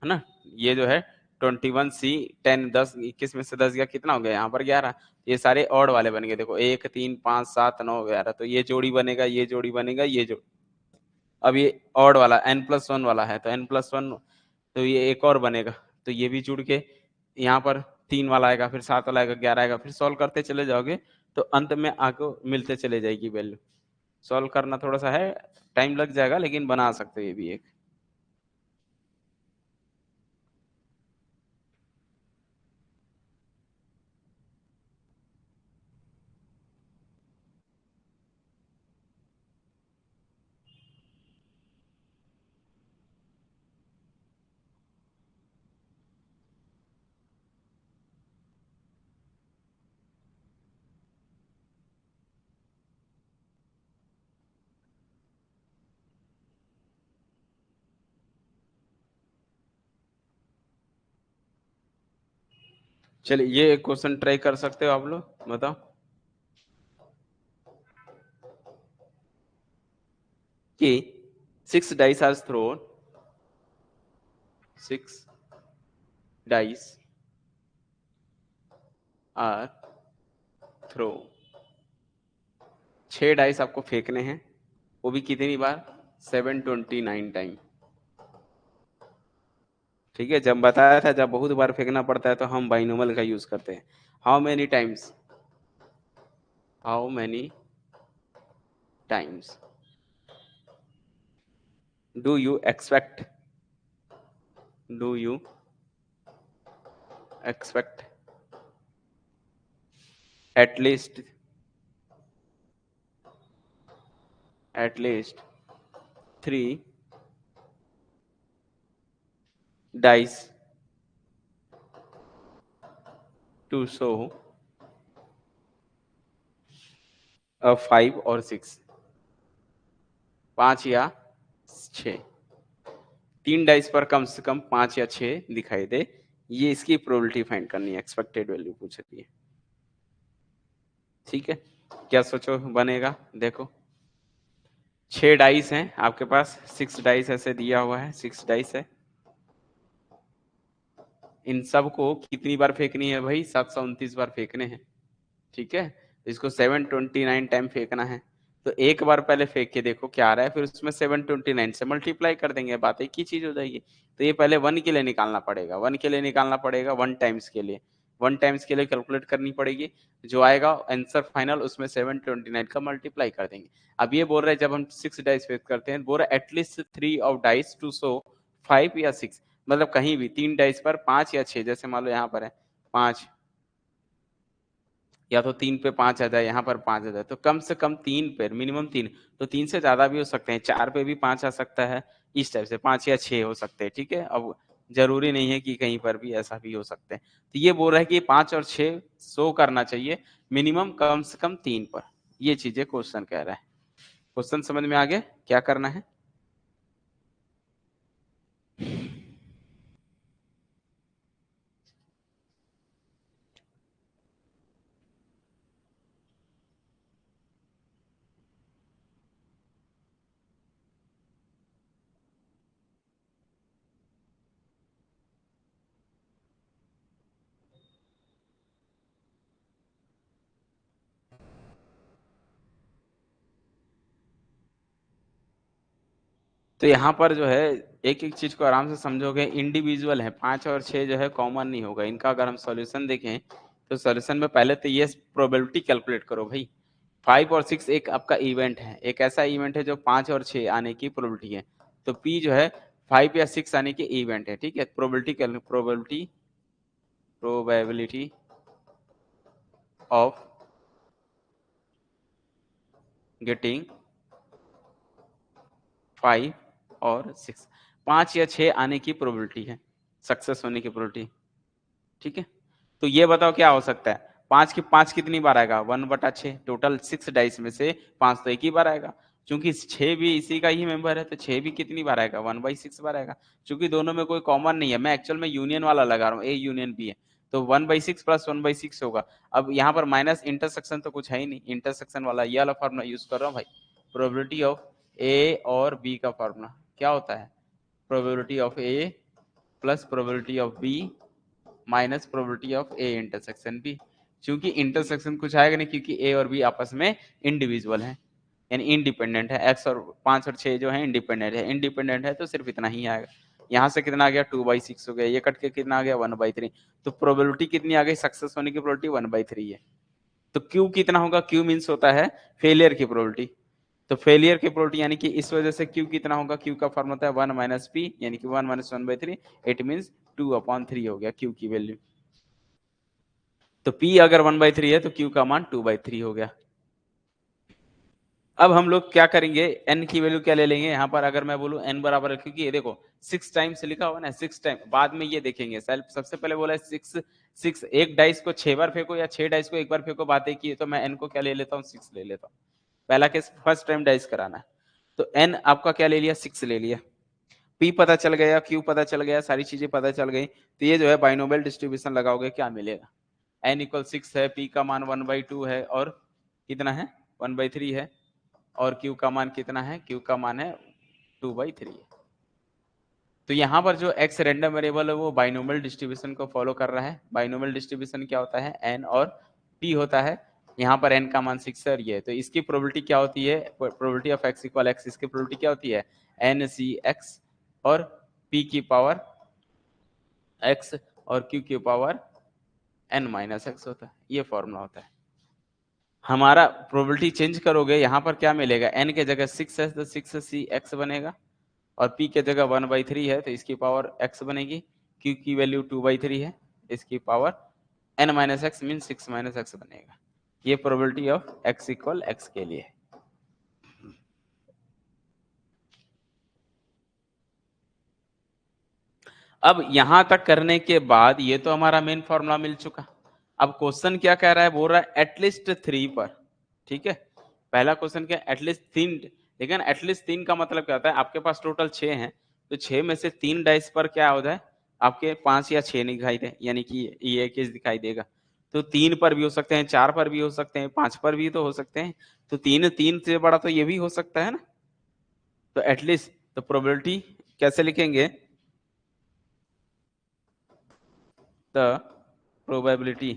S1: है ना। ये जो है 21C10 10 21 में से 10 गया कितना हो गया, यहाँ पर 11। ये सारे ऑड वाले बन गए, देखो 1 3 5 7 9 11, तो ये जोड़ी बनेगा, ये जोड़ी बनेगा, ये जोड़ी। अब ये ऑड वाला n+1 वाला है तो n+1, तो ये एक और बनेगा, तो ये भी जुड़ के यहाँ पर 3 वाला आएगा, फिर 7 वाला आएगा, 11 आएगा, फिर सॉल्व करते चले जाओगे तो अंत में आगे मिलते चले जाएगी वैल्यू। सॉल्व करना थोड़ा सा है, टाइम लग जाएगा, लेकिन बना सकते हो ये भी एक। चलिए ये एक क्वेश्चन ट्राई कर सकते हो आप लोग, बताओ कि 6 dice are thrown, 6 dice are thrown, 6 dice आपको फेंकने हैं, वो भी कितनी बार, 729 टाइम। ठीक है, जब बताया था जब बहुत बार फेंकना पड़ता है तो हम बाइनोमियल का यूज करते हैं। How many times, how many times do you expect, do you expect at least at least 3 dice to show a 5 or 6, 5 या 6, 3 डाइस पर कम से कम 5 या 6 दिखाई दे, ये इसकी प्रोबेबिलिटी फाइंड करनी है, एक्सपेक्टेड वैल्यू पूछ रही है। ठीक है, क्या सोचो बनेगा, देखो 6 डाइस हैं आपके पास, 6 डाइस ऐसे दिया हुआ है, 6 डाइस है, इन सब को कितनी बार फेंकनी है भाई, 729 बार फेंकने हैं। ठीक है, इसको 729 टाइम फेंकना है, तो एक बार पहले फेंक के देखो क्या आ रहा है, फिर उसमें 729 से मल्टीप्लाई कर देंगे, बात एक ही चीज हो जाएगी। तो ये पहले 1 के लिए निकालना पड़ेगा, 1 के लिए निकालना पड़ेगा, 1 टाइम्स के लिए, 1 टाइम्स के लिए कैलकुलेट करनी पड़ेगी, जो आएगा आंसर फाइनल उसमें 729 का मल्टीप्लाई कर देंगे। अब ये बोल रहे हैं जब हम 6 डाइस फेंक करते हैं, बोल रहे at least 3 of dice to show 5 या 6, मतलब कहीं भी 3 डाइस पर 5 या 6, जैसे मान लो यहाँ पर है 5, या तो 3 पे 5 आ जाए, यहाँ पर 5 आ जाए, तो कम से कम 3 पे, मिनिमम 3, तो 3 से ज्यादा भी हो सकते हैं, 4 पे भी 5 आ सकता है, इस टाइप से 5 या 6 हो सकते हैं, ठीक है। अब जरूरी नहीं है कि कहीं पर भी ऐसा भी हो सकते हैं। तो ये बोल रहा है कि 5 और 6 शो करना चाहिए मिनिमम कम से कम 3 पर, ये चीजें क्वेश्चन कह रहा है। क्वेश्चन समझ में आ गया क्या करना है? तो यहाँ पर जो है एक एक चीज को आराम से समझोगे, इंडिविजुअल है, 5 और 6 जो है कॉमन नहीं होगा इनका। अगर हम सॉल्यूशन देखें तो सॉल्यूशन में पहले तो ये प्रोबेबिलिटी कैलकुलेट करो भाई। 5 और 6 एक आपका इवेंट है, एक ऐसा इवेंट है जो 5 और 6 आने की प्रोबेबिलिटी है। तो P जो है 5 या 6 आने की इवेंट है, ठीक है। प्रोबेबिलिटी ऑफ गेटिंग 5 और 6, 5 या 6 आने की प्रोबेबिलिटी है, सक्सेस होने की प्रोबेबिलिटी, ठीक है। तो ये बताओ क्या हो सकता है, 5 की 5 कितनी बार आएगा, 1/6, टोटल 6 डाइस में से 5 तो एक ही बार आएगा। चूंकि 6 भी इसी का ही मेंबर है तो 6 भी कितनी बार आएगा, 1/6 बार आएगा। चूंकि दोनों में कोई कॉमन नहीं है, मैं एक्चुअल में यूनियन वाला लगा रहा हूँ, ए यूनियन बी है, तो 1/6 प्लस 1/6 होगा। अब यहाँ पर माइनस इंटरसेक्शन तो कुछ है ही नहीं, इंटरसेक्शन वाला ये वाला फॉर्मूला यूज कर रहा हूँ भाई। प्रोबेबिलिटी ऑफ ए और बी का फॉर्मूला क्या होता है, probability of A plus probability of B minus probability of A intersection B. क्योंकि इंटरसेक्शन कुछ आएगा नहीं, क्योंकि ए और बी आपस में इंडिविजुअल है, यानी इंडिपेंडेंट है। एक्स और 5 और 6 जो है इंडिपेंडेंट है, इंडिपेंडेंट है तो सिर्फ इतना ही आएगा। यहाँ से कितना आ गया 2/6 हो गया, ये कट के कितना आ गया 1/3। तो प्रोबेबिलिटी कितनी आ गई, सक्सेस होने की प्रोबेबिलिटी 1/3 है। तो क्यू कितना होगा, क्यू मीन्स होता है फेलियर की प्रोबेबिलिटी। तो फेलियर की प्रोबेबिलिटी यानी कि इस वजह से क्यू कितना होगा, क्यू का फॉर्म होता है 1 माइनस पी, यानी कि 1 माइनस 1/3, इट मीन्स 2/3 हो गया क्यू की वैल्यू। तो P अगर 1/3 है तो Q का मान 2/3 हो गया। अब हम लोग क्या करेंगे, n की वैल्यू क्या ले लेंगे यहाँ पर, अगर मैं बोलूं n बराबर है, क्योंकि ये देखो 6 टाइम्स लिखा हुआ ना, 6 टाइम, बाद में ये देखेंगे। सबसे पहले बोला है 6 एक डाइस को 6 बार फेंको या 6 डाइस को एक बार फेंको, बात एक ही है। तो मैं n को क्या ले लेता हूँ, 6 ले लेता हूँ। पहला केस फर्स्ट टाइम डाइस कराना है, तो n आपका क्या ले लिया, 6 ले लिया। P पता चल गया, Q पता चल गया, सारी चीजें पता चल गई। तो ये जो है बाइनोमियल डिस्ट्रीब्यूशन लगाओगे क्या मिलेगा, n इक्वल 6 है, P का मान 1/2 है, और कितना है 1/3 है, और Q का मान कितना है, Q का मान है 2/3 है। तो यहाँ पर जो x रैंडम वेरिएबल है वो बाइनोमियल डिस्ट्रीब्यूशन को फॉलो कर रहा है। बाइनोमियल डिस्ट्रीब्यूशन क्या होता है, n और p होता है। यहाँ पर n का मान 6 है और ये, तो इसकी प्रोबेबिलिटी क्या होती है, probability of x equal x, इसकी प्रोबेबिलिटी क्या होती है NCx, और p की पावर x और q की पावर n-x होता है, ये फॉर्मूला होता है। हमारा प्रोबेबिलिटी चेंज करोगे, यहाँ पर क्या मिलेगा, n के जगह 6 है तो 6cx बनेगा, और p के जगह 1/3 है तो इसकी पावर x बनेगी, q की वैल्यू 2/3 है, इसकी पावर n-x मीन 6-x बनेगा। ये probability of x equal x के लिए है। अब यहां तक करने के बाद ये तो हमारा मेन फॉर्मूला मिल चुका। अब क्वेश्चन क्या कह रहा है, बोल रहा है एटलीस्ट 3 पर, ठीक है। पहला क्वेश्चन क्या, एटलीस्ट 3, लेकिन एटलीस्ट 3 का मतलब क्या होता है, आपके पास टोटल 6 हैं, तो 6 में से 3 डाइस पर क्या हो जाए, आपके 5 या 6 दिखाई दे, यानी कि ये केस दिखाई देगा। तो 3 पर भी हो सकते हैं, 4 पर भी हो सकते हैं, 5 पर भी तो हो सकते हैं। तो 3 से बड़ा तो ये भी हो सकता है ना। तो एटलीस्ट, तो प्रोबेबिलिटी कैसे लिखेंगे, the probability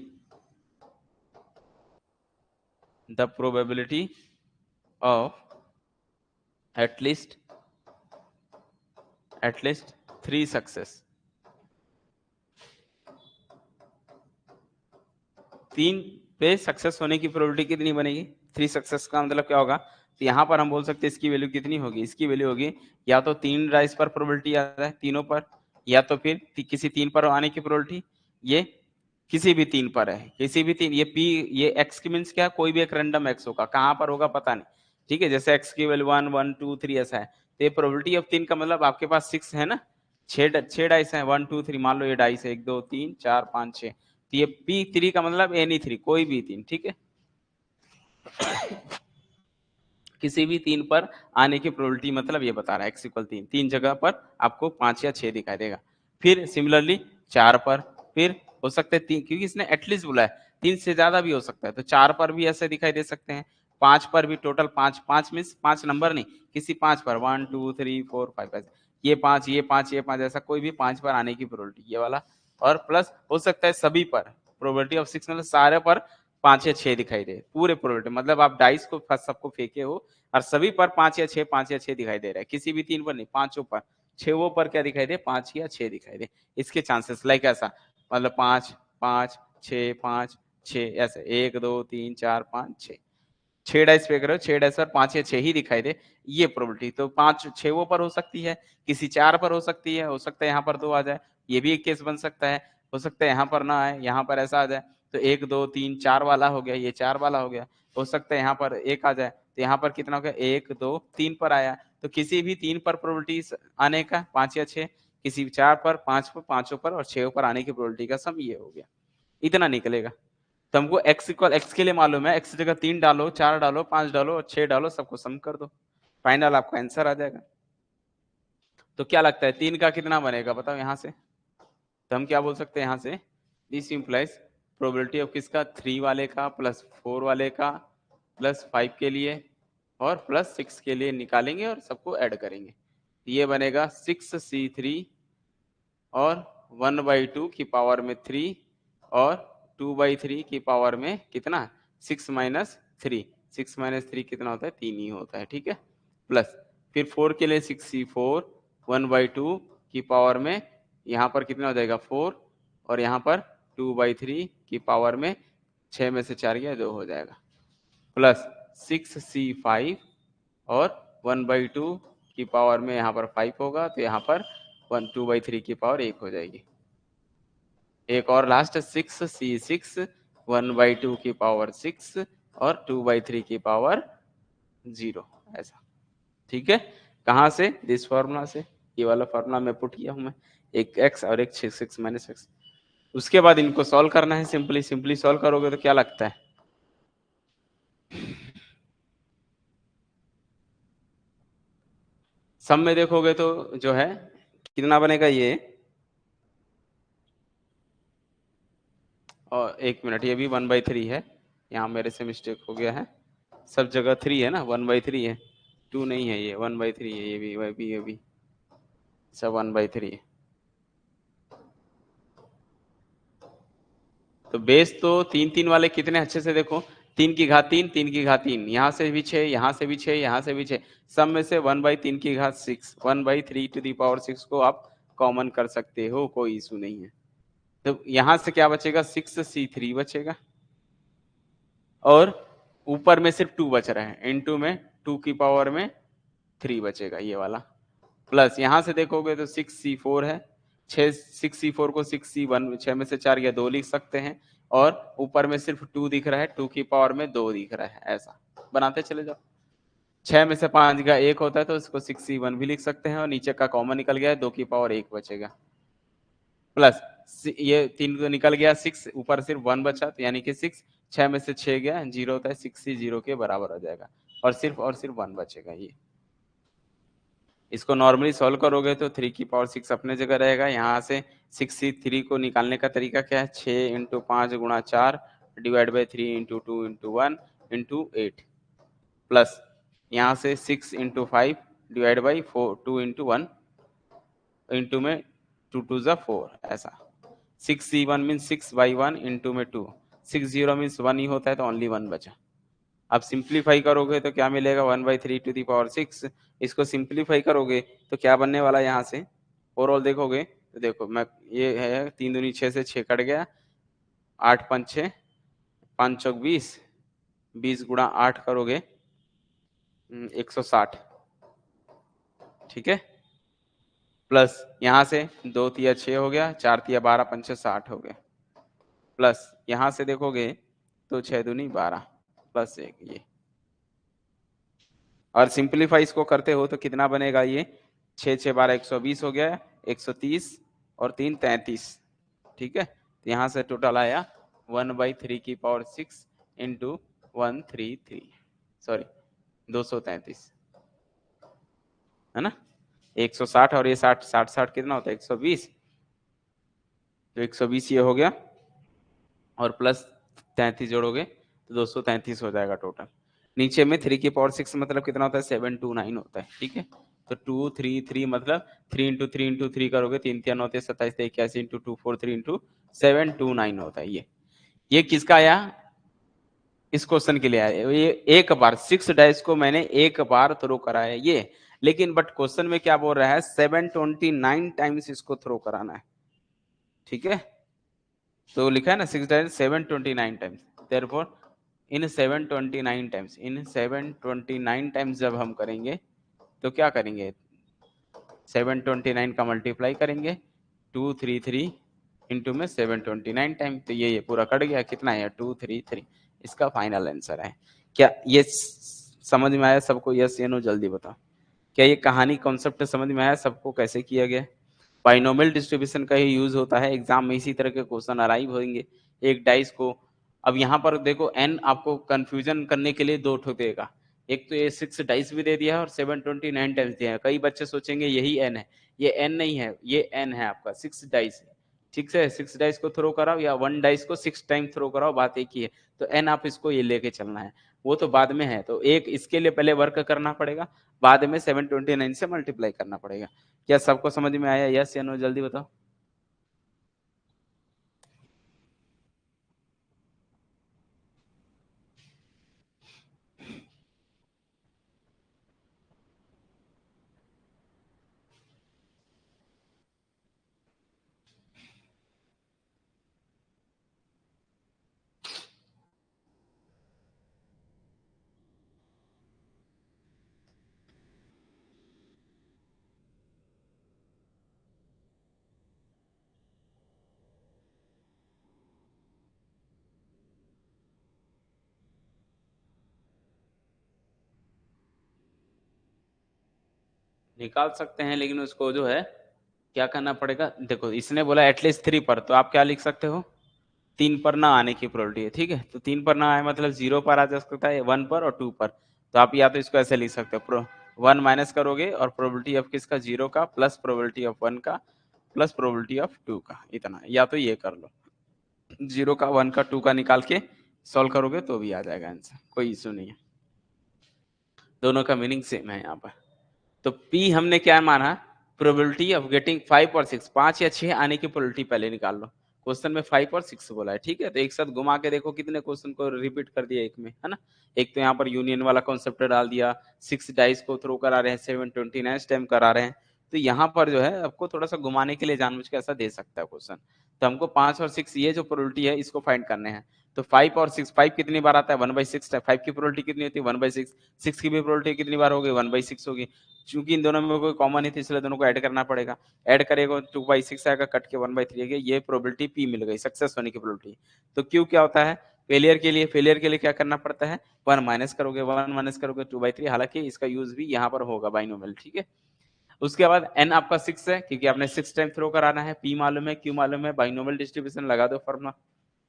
S1: the probability of at least 3 success, 3 पे सक्सेस होने की प्रोबेबिलिटी कितनी बनेगी, 3 सक्सेस का मतलब क्या होगा। तो यहाँ पर हम बोल सकते हैं इसकी वैल्यू कितनी होगी, इसकी वैल्यू होगी या तो 3 राइस पर प्रोबेबिलिटी आ जाए तीनों पर, या तो फिर किसी 3 पर आने की प्रोबेबिलिटी, ये किसी भी 3 पर है, किसी भी 3, ये p, ये x की मीन्स क्या है, कोई भी एक रैंडम x होगा, कहाँ पर होगा पता नहीं, ठीक है। जैसे x की वैल्यू 1 1 2 3 ऐसा है, तो ये प्रोबेबिलिटी ऑफ 3 का मतलब आपके पास 6 है ना, 6 डाइस है, 1 2 3, मान लो ये डाइस है 1 2 3 4 5 6, तो ये p3 का मतलब एनी 3, कोई भी 3, ठीक है। किसी भी 3 पर आने की प्रोबेबिलिटी मतलब ये बता रहा है x इक्वल 3, 3 जगह पर आपको 5 या 6 दिखाई देगा। फिर सिमिलरली 4 पर, फिर हो सकते हैं 3, क्योंकि इसने एटलीस्ट बोला है 3 से ज्यादा भी हो सकता है, तो 4 पर भी ऐसे दिखाई दे सकते हैं, 5 पर भी, टोटल 5, 5 मीन्स 5 नंबर नहीं, किसी 5 पर 1 2 3 4 5 ऐसे, ये 5 ये 5 ये 5, ऐसा कोई भी 5 पर आने की प्रोबेबिलिटी ये वाला। और प्लस हो सकता है सभी पर, प्रोबेबिलिटी ऑफ 6 मतलब सारे पर 5 या 6 दिखाई दे, पूरे प्रोबेबिलिटी मतलब आप डाइस को फर्स्ट सबको फेंके हो और सभी पर 5 या 6 5 या 6 दिखाई दे रहा है, किसी भी 3 पर नहीं, पांचों पर, 6 पर क्या दिखाई दे, 5 या 6 दिखाई दे, इसके चांसेस लाइक ऐसा, मतलब 5 5 6 5 6 ऐसे 1 2 3 4 5 6, 6 डाइस फेंक रहे हो, 6 डाइस पर 5 या 6 ही दिखाई दे, ये प्रोबेबिलिटी तो 5 6 पर हो सकती है, किसी 4 पर हो सकती है, हो सकता है यहाँ पर 2 आ जाए, ये भी एक केस बन सकता है, हो सकता है यहाँ पर ना आए, यहाँ पर ऐसा आ जाए, तो 1 2 3 4 वाला हो गया, ये 4 वाला हो गया, हो सकता है यहाँ पर 1 आ जाए, तो यहाँ पर कितना हो गया, 1 2 3 पर आया, तो किसी भी 3 पर प्रोबेबिलिटी आने का 5 या 6, किसी 4 पर 5 पर, पांचों पर और 6 पर आने की प्रोबेबिलिटी का सम ये हो गया, इतना निकलेगा। तो हमको x इक्वल x के लिए मालूम है, x जगह 3 डालो, 4 डालो, 5 डालो और 6 डालो, सबको सम कर दो, फाइनल आपका आंसर आ जाएगा। तो क्या लगता है 3 का कितना बनेगा बताओ यहाँ से, तो हम क्या बोल सकते हैं यहाँ से, दिस इंप्लाइज प्रोबेबिलिटी ऑफ किसका, 3 वाले का प्लस 4 वाले का प्लस 5 के लिए और प्लस 6 के लिए निकालेंगे और सबको ऐड करेंगे, ये बनेगा 6c3 और 1/2 की पावर में 3 और 2/3 की पावर में कितना, 6 माइनस 3, 6 माइनस 3 कितना होता है, 3 ही होता है, ठीक है। प्लस फिर 4 के लिए 6c4 1/2 की पावर में, यहाँ पर कितना हो जाएगा 4 और यहाँ पर 2/3 की पावर में 6 में से 4 गया 2 हो जाएगा, प्लस 6c5 और 1/2 की पावर में यहाँ पर 5 होगा, तो यहाँ पर 2/3 की पावर 1 हो जाएगी, एक और लास्ट 6c6 1/2 की पावर 6 और 2/3 की पावर 0, ऐसा, ठीक है। कहाँ से, दिस फॉर्मूला से, ये वाला फॉर्मूला में पुट किया हूं मैं, एक x और एक 6 माइनस x। उसके बाद इनको सॉल्व करना है, सिंपली सिंपली सॉल्व करोगे तो क्या लगता है, सब में देखोगे तो जो है कितना बनेगा ये, और 1 मिनट, ये भी 1/3 है, यहाँ मेरे से मिस्टेक हो गया है, सब जगह 3 है ना, 1/3 है, 2 नहीं है, ये 1/3 है, ये भी सब 1/3 है। तो बेस तो 3 3 वाले कितने अच्छे से देखो, 3 की घात 3 3 की घात 3, यहाँ से भी 6 यहाँ से भी 6 यहाँ से भी 6, सब में से 1/3 की घात 6, 1/3 टू दी पावर 6 को आप कॉमन कर सकते हो, कोई इशू नहीं है। तो यहाँ से क्या बचेगा, 6c3 बचेगा और ऊपर में सिर्फ 2 बच रहा है, इनटू में 2 की पावर में 3 बचेगा ये वाला, प्लस यहाँ से देखोगे तो 6c4 है, 6c4 को 6c1, 6 में से 4 या 2 लिख सकते हैं, और ऊपर में सिर्फ 2 दिख रहा है, 2 की पावर में 2 दिख रहा है, ऐसा बनाते चले जाओ। 6 में से 5 का 1 होता है तो इसको 6c1 भी लिख सकते हैं, और नीचे का कॉमन निकल गया है, 2 की पावर 1 बचेगा, प्लस ये 3 तो निकल गया, 6 ऊपर सिर्फ 1 बचा, तो यानी कि 6, 6 में से 6 गया 0 होता है, 6 ही 0 के बराबर हो जाएगा, और सिर्फ 1 बचेगा। ये इसको नॉर्मली सॉल्व करोगे तो 3 की पावर 6 अपने जगह रहेगा, यहाँ से 6c3 को निकालने का तरीका क्या है, 6 × 5 × 4 डिवाइड बाई 3 × 2 × 1 × 8, प्लस यहाँ से 6 × 5 डिवाइड बाई 4 2 × 1 इंटू में 2 2 ज़ा 4, ऐसा 6c1 मीन 6/1 इंटू में 2, 60 मीन्स 1 ही होता है तो ओनली 1 बचा। अब सिंप्लीफाई करोगे तो क्या मिलेगा, 1/3 टू दी पावर 6, इसको सिंप्लीफाई करोगे तो क्या बनने वाला है, यहाँ से ओवरऑल देखोगे तो देखो मैं, ये है 3 दूनी 6 से 6 कट गया, 8 5 6, 5 चौक 20, 20 गुणा 8 करोगे 160, ठीक है। प्लस यहाँ से 2 तिया 6 हो गया, 4 तिया 12, 5 6 60 हो गया, प्लस यहाँ से देखोगे तो 6 दूनी 12 प्लस 1 ये, और सिंप्लीफाई इसको करते हो तो कितना बनेगा ये, 6 6 12 120 हो गया, 130 और 3 33, ठीक है। तो यहाँ से टोटल आया 1/3 की पावर 6 इंटू 133, सॉरी 233, है ना। 160 और ये 60 60 60 कितना होता है 120, तो 120 ये हो गया और प्लस 33 जोड़ोगे तो 233 हो जाएगा टोटल। नीचे में 3 की पावर 6 मतलब कितना होता है 729 होता है, ठीक है। तो 233 मतलब 3 इंटू 3 इंटू 3 करोगे 3 3 9 27 81 इंटू 243 इंटू 729 होता है ये किसका आया, इस क्वेश्चन के लिए आया। ये एक बार 6 डाइस को मैंने एक बार थ्रो करा है ये, लेकिन बट क्वेश्चन में क्या बोल रहा है 729 टाइम्स इसको थ्रो कराना है, ठीक है। तो लिखा है ना 6 dice 729 times, therefore in 729 times जब हम करेंगे तो क्या करेंगे 729 का मल्टीप्लाई करेंगे 233 इंटू में 729 टाइम, तो ये पूरा कट गया, कितना है 233, इसका फाइनल आंसर है। क्या ये समझ में आया सबको, यस या नो जल्दी बताओ। क्या ये कहानी कॉन्सेप्ट समझ में आया सबको, कैसे किया गया। बाइनोमियल डिस्ट्रीब्यूशन का ही यूज होता है, एग्जाम में इसी तरह के क्वेश्चन अराइव होंगे। एक डाइस को, अब यहाँ पर देखो एन आपको कंफ्यूजन करने के लिए 2 ठो देगा, एक तो ये 6 डाइस भी दे दिया है और 729 टाइम्स दिया है। कई बच्चे सोचेंगे यही एन है, ये एन नहीं है, ये एन है आपका 6 डाइस है, ठीक है। 6 डाइस को थ्रो कराओ या 1 डाइस को 6 टाइम थ्रो कराओ, बात एक ही है। तो एन आप इसको ये लेके चलना है, वो तो बाद में है। तो एक इसके लिए पहले वर्क करना पड़ेगा, बाद में 729 से मल्टीप्लाई करना पड़ेगा। क्या सबको समझ में आया, यस या नो जल्दी बताओ। निकाल सकते हैं, लेकिन उसको जो है क्या करना पड़ेगा, देखो इसने बोला एटलीस्ट 3 पर, तो आप क्या लिख सकते हो 3 पर ना आने की प्रोबेबिलिटी है, ठीक है। तो 3 पर ना आए मतलब 0 पर आ जा सकता है, 1 पर और 2 पर। तो आप या तो इसको ऐसे लिख सकते हो 1 माइनस करोगे और प्रोबेबिलिटी ऑफ किसका 0 का प्लस प्रोबेबिलिटी ऑफ 1 का प्लस प्रोबेबिलिटी ऑफ 2 का, इतना। या तो ये कर लो 0 का 1 का 2 का निकाल के सॉल्व करोगे तो भी आ जाएगा आंसर, कोई इशू नहीं है। दोनों का मीनिंग सेम है यहाँ पर। तो P हमने क्या माना, प्रोबेबिलिटी ऑफ गेटिंग 5 और 6, 5 या 6 आने की प्रोबेबिलिटी पहले निकाल लो। क्वेश्चन में 5 और 6 बोला है, ठीक है। तो एक साथ घुमा के देखो कितने क्वेश्चन को रिपीट कर दिया एक में, है ना। एक तो यहाँ पर यूनियन वाला कॉन्सेप्ट डाल दिया, 6 डाइस को थ्रो करा रहे हैं, 729 टाइम करा रहे हैं। तो यहाँ पर जो है आपको थोड़ा सा घुमाने के लिए जानबूझ के ऐसा दे सकता है क्वेश्चन। तो हमको 5 और 6 ये जो प्रोबेबिलिटी है इसको फाइंड करने हैं। तो 5 और 6, 5 कितनी बार आता है 1/6, 5 की प्रोबेबिलिटी कितनी होती है 1/6, 6 की भी प्रोबेबिलिटी कितनी बार होगी 1/6 होगी। चूंकि इन दोनों में कोई कॉमन नहीं थी इसलिए दोनों को ऐड करना पड़ेगा, ऐड करेगा 2/6 आएगा, कट के 1/3 आएगा, ये प्रोबेबिलिटी पी मिल गई, सक्सेस होने की प्रोबेबिलिटी। तो क्यू क्या होता है, फेलियर के लिए क्या करना पड़ता है 1 माइनस करोगे, 1 माइनस करोगे 2/3, हालांकि इसका यूज भी यहाँ पर होगा बाइनोमियल, ठीक है। उसके बाद n आपका 6 है क्योंकि आपने 6 टाइम थ्रो कराना है, p मालूम है, q मालूम है, बाइनोमियल डिस्ट्रीब्यूशन लगा दो फॉर्मूला।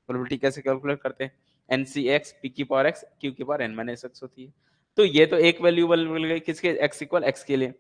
S1: प्रोबेबिलिटी कैसे कैलकुलेट करते हैं, NCx p की पावर x q की पावर n माइनस x होती है। तो ये तो एक वैल्यू मिल गई किसके, x इक्वल x के लिए।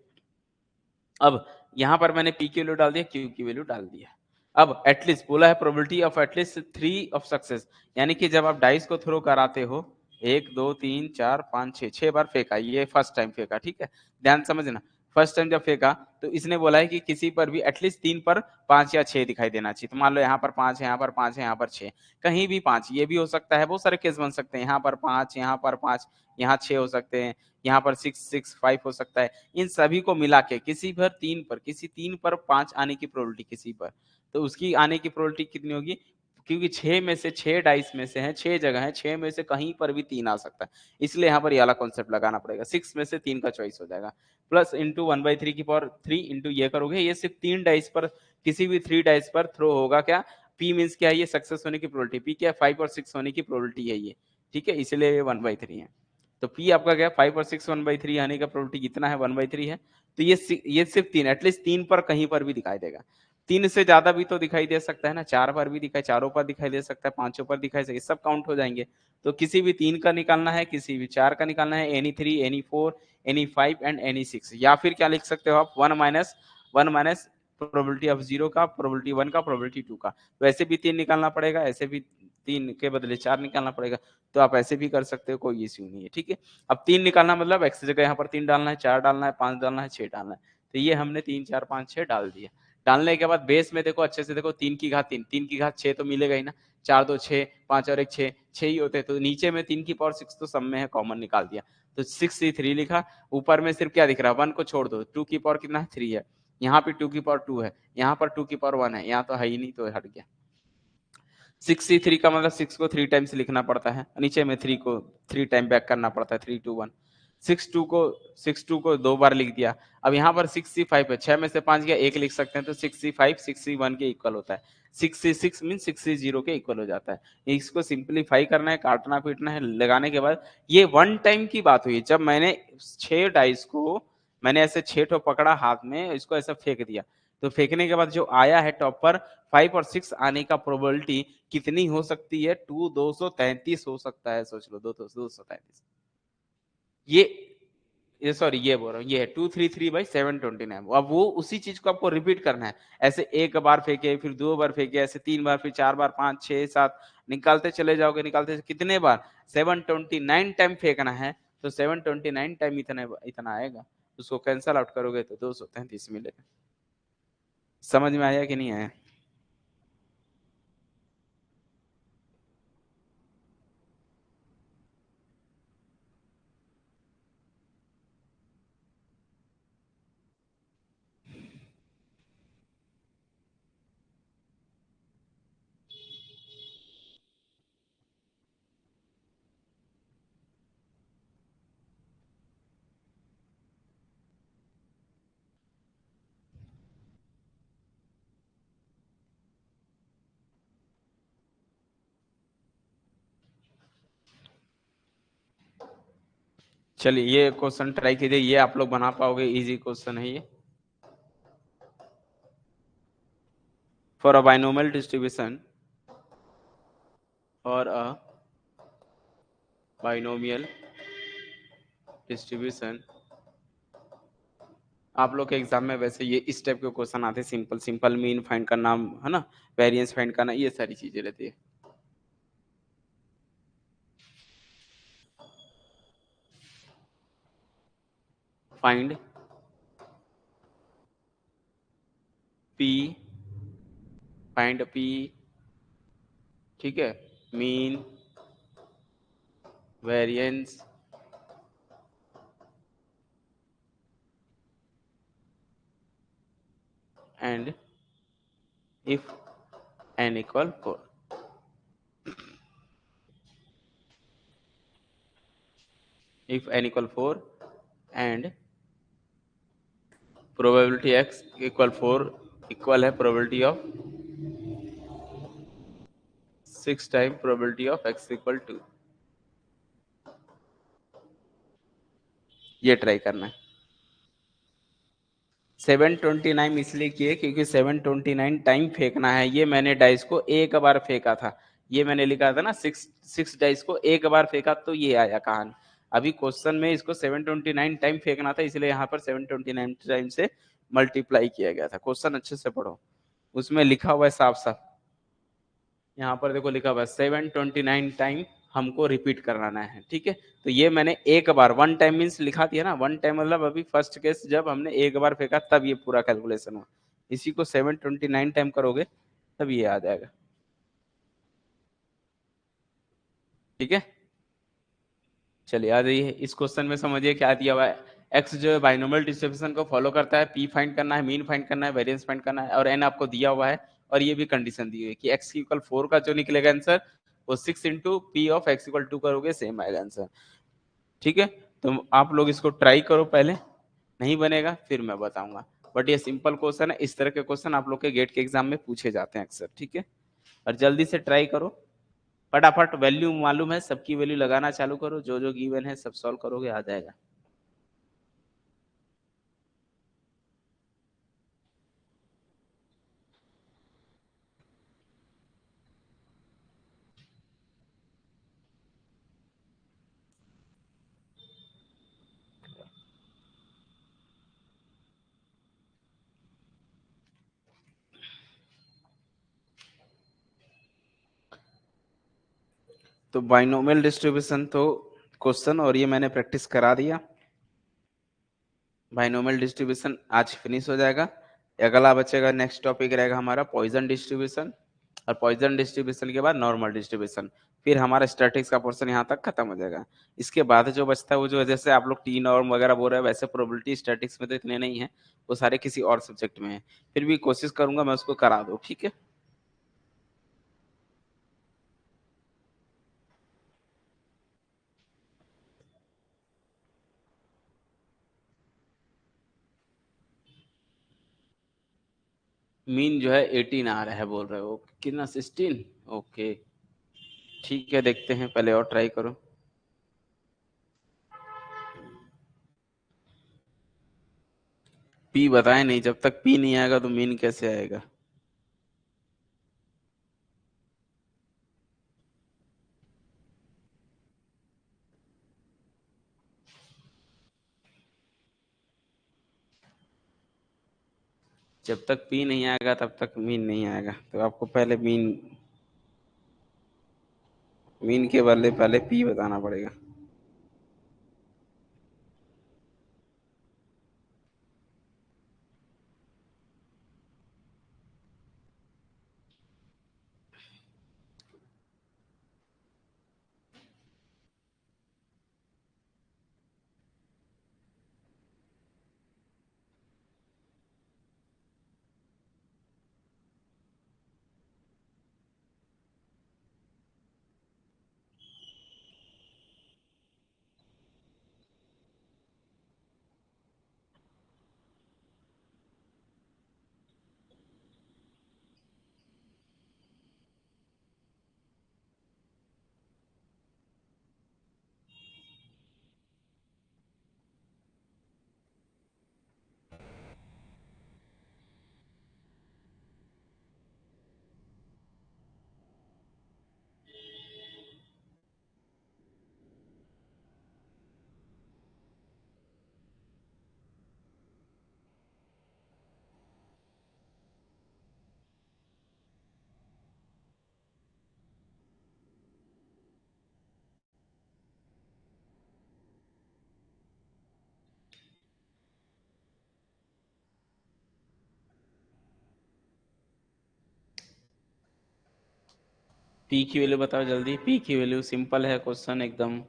S1: अब यहां पर मैंने p की वैल्यू डाल दिया, q की वैल्यू डाल दिया। अब एटलीस्ट बोला है probability of at least 3 of success, यानी कि जब आप डाइस को थ्रो कराते हो 1 2 3 4 5 6 6 बार फेंका, ये फर्स्ट टाइम फेंका, ठीक है। ध्यान समझना, फर्स्ट टाइम जब फेंका तो इसने बोला है कि किसी पर भी एटलीस्ट 3 पर 5 या 6 दिखाई देना चाहिए। तो मान लो यहाँ पर 5 है, यहाँ पर 5 है, यहाँ पर 6, कहीं भी 5, ये भी हो सकता है, बहुत सारे केस बन सकते हैं, यहाँ पर 5, यहाँ पर 5, यहाँ 6 हो सकते हैं, यहाँ पर 6 6 5 हो सकता है। इन सभी को मिला के किसी पर 3 पर, किसी 3 पर 5 आने की प्रोबेबिलिटी किसी पर, तो उसकी आने की प्रोबेबिलिटी कितनी होगी, क्योंकि 6 में से 6 डाइस में से हैं, 6 जगह है, 6 में से कहीं पर भी 3 आ सकता है, इसलिए यहाँ पर ये वाला कॉन्सेप्ट लगाना पड़ेगा। 6 में से 3 का चॉइस हो जाएगा, प्लस इंटू 1/3 की पावर 3 इंटू ये करोगे, ये सिर्फ 3 डाइस पर, किसी भी 3 डाइस पर थ्रो होगा। क्या पी मीन्स क्या है, ये सक्सेस होने की प्रोबेबिलिटी, पी क्या 5 और 6 होने की प्रोबेबिलिटी है ये, ठीक है, इसलिए ये 1/3 है। तो पी आपका क्या 5 और 6 1/3 आने का प्रोबेबिलिटी कितना है, 1/3 है। तो ये सिर्फ 3, एटलीस्ट 3 पर कहीं पर भी दिखाई देगा। 3 से ज्यादा भी तो दिखाई दे सकता है ना, 4 पर भी दिखाई, चारों पर दिखाई दे सकता है, 5 पर दिखाई सकता है, सब काउंट हो जाएंगे। तो किसी भी 3 का निकालना है, किसी भी 4 का निकालना है, any 3 any 4 any 5 and any 6, या फिर क्या लिख सकते हो आप 1 माइनस प्रोबेबिलिटी ऑफ 0 का, प्रोबेबिलिटी 1 का, प्रोबेबिलिटी 2 का। तो ऐसे भी 3 निकालना पड़ेगा, ऐसे भी 3 के बदले 4 निकालना पड़ेगा, तो आप ऐसे भी कर सकते हो, कोई इश्यू नहीं है, ठीक है। अब 3 निकालना मतलब एक्स जगह यहाँ पर 3 डालना है, 4 डालना है, 5 डालना है, 6 डालना है। तो ये हमने 3 4 5 6 डाल दिया। डालने के बाद बेस में देखो अच्छे से देखो, 3 की घात 3, 3 की घात 6 तो मिलेगा ही ना, 4 2 6, 5 और 1 6, 6 ही होते हैं। तो नीचे में 3 की पावर 6 तो सब में है, कॉमन निकाल दिया, तो 6 से 3 लिखा। ऊपर में सिर्फ क्या दिख रहा है, 1 को छोड़ दो, 2 की पावर कितना है 3 है, यहाँ पे 2 की पावर 2 है, यहाँ पर 2 की पावर 1 है, यहाँ तो है ही नहीं, तो हट गया। 6C3 का मतलब 6 को 3 टाइम्स लिखना पड़ता है, नीचे में 3 को 3 टाइम बैक करना पड़ता है, 3 2 1। 6 2 को 2 बार लिख दिया। अब यहाँ पर 6C5 है, 6 में से 5 गया, 1 लिख सकते हैं, तो 6C5 6C1 के इक्वल होता है। 6C6 मीन 6C0 के इक्वल हो जाता है। इसको सिंप्लीफाई करना है, काटना पीटना है, लगाने के बाद ये 1 टाइम की बात हुई, जब मैंने 6 डाइस को मैंने ऐसे 6 ठो पकड़ा हाथ में, इसको ऐसा फेंक दिया, तो फेंकने के बाद जो आया है टॉप पर 5 और 6 आने का प्रोबेबिलिटी कितनी हो सकती है, 233 हो सकता है, सोच लो 233। ये सॉरी ये बोल रहा हूँ, ये है 233/729। अब वो उसी चीज को आपको रिपीट करना है, ऐसे एक बार फेंके, फिर 2 बार फेंके, ऐसे 3 बार, फिर 4 बार, 5 6 7 निकालते चले जाओगे, निकालते कितने बार 729 टाइम फेंकना है, तो 729 टाइम इतना इतना आएगा, उसको कैंसल आउट करोगे तो 233 मिलेगा। समझ में आया कि नहीं आया? चलिए ये क्वेश्चन ट्राई कीजिए, ये आप लोग बना पाओगे, इजी क्वेश्चन है ये। फॉर अ बाइनोमियल डिस्ट्रीब्यूशन और अ बाइनोमियल डिस्ट्रीब्यूशन, आप लोग के एग्जाम में वैसे ये इस टाइप के क्वेश्चन आते हैं, सिंपल सिंपल, मीन फाइंड करना है ना, वेरिएंस फाइंड करना, ये सारी चीजें रहती है। फाइंड पी, फाइंड पी, ठीक है, mean, variance and if n equal 4, if n equal 4 and probability x equal 4 equal है probability of 6 time probability of x equal 2, ये ट्राई करना है। 729 इसलिए किए क्योंकि 729 टाइम फेंकना है, ये मैंने डाइस को एक बार फेंका था, ये मैंने लिखा था ना 6 डाइस को एक बार फेंका, तो ये आया कहानी। अभी क्वेश्चन में इसको 729 टाइम फेंकना था, इसलिए यहाँ पर 729 टाइम से मल्टीप्लाई किया गया था। क्वेश्चन अच्छे से पढ़ो, उसमें लिखा हुआ है साफ साफ, यहाँ पर देखो लिखा हुआ है 729 टाइम हमको रिपीट कराना है, ठीक है। तो ये मैंने एक बार, 1 टाइम मीन्स लिखा दिया ना, 1 टाइम मतलब अभी फर्स्ट केस जब हमने एक बार फेंका तब ये पूरा कैलकुलेशन हुआ, इसी को 729 टाइम करोगे तब ये आ जाएगा, ठीक है। चलिए आ जाइए, इस क्वेश्चन में समझिए क्या दिया हुआ है। एक्स जो है बाइनोमियल डिस्ट्रीब्यूशन को फॉलो करता है, पी फाइंड करना है, मीन फाइंड करना है, वेरिएंस फाइंड करना है, और एन आपको दिया हुआ है, और ये भी कंडीशन दी हुई है कि x इक्वल 4 का जो निकलेगा आंसर वो 6 into P of x equal 2 करोगे सेम आएगा आंसर। ठीक है, तो आप लोग इसको ट्राई करो पहले, नहीं बनेगा फिर मैं बताऊंगा। बट ये सिंपल क्वेश्चन है, इस तरह के क्वेश्चन आप लोग के गेट के एग्जाम में पूछे जाते हैं अक्सर। ठीक है, और जल्दी से ट्राई करो, फटाफट वैल्यू मालूम है सबकी, वैल्यू लगाना चालू करो, जो जो गिवन है सब सॉल्व करोगे आ जाएगा। तो बाइनोमियल डिस्ट्रीब्यूशन तो क्वेश्चन और ये मैंने प्रैक्टिस करा दिया। बाइनोमियल डिस्ट्रीब्यूशन आज फिनिश हो जाएगा। अगला बचेगा, नेक्स्ट टॉपिक रहेगा हमारा पॉइजन डिस्ट्रीब्यूशन, और पॉइजन डिस्ट्रीब्यूशन के बाद नॉर्मल डिस्ट्रीब्यूशन, फिर हमारा स्टैटिक्स का पोर्शन यहाँ तक खत्म हो जाएगा। इसके बाद जो बचता है वो जो जैसे आप लोग टी नॉर्म वगैरह बोल रहे हैं, वैसे प्रोबेबिलिटी स्टैटिक्स में तो इतने नहीं है, वो सारे किसी और सब्जेक्ट में है, फिर भी कोशिश करूंगा मैं उसको करा दूं। ठीक है, मीन जो है 18 आ रहा है बोल रहे हो, कितना 16? ओके, ठीक है, देखते हैं, पहले और ट्राई करो। पी बताए नहीं, जब तक पी नहीं आएगा तो मीन कैसे आएगा? जब तक पी नहीं आएगा तब तक मीन नहीं आएगा, तो आपको पहले मीन, मीन के बदले पहले पी बताना पड़ेगा। पी की वैल्यू बताओ जल्दी, पी की वैल्यू, सिंपल है क्वेश्चन एकदम।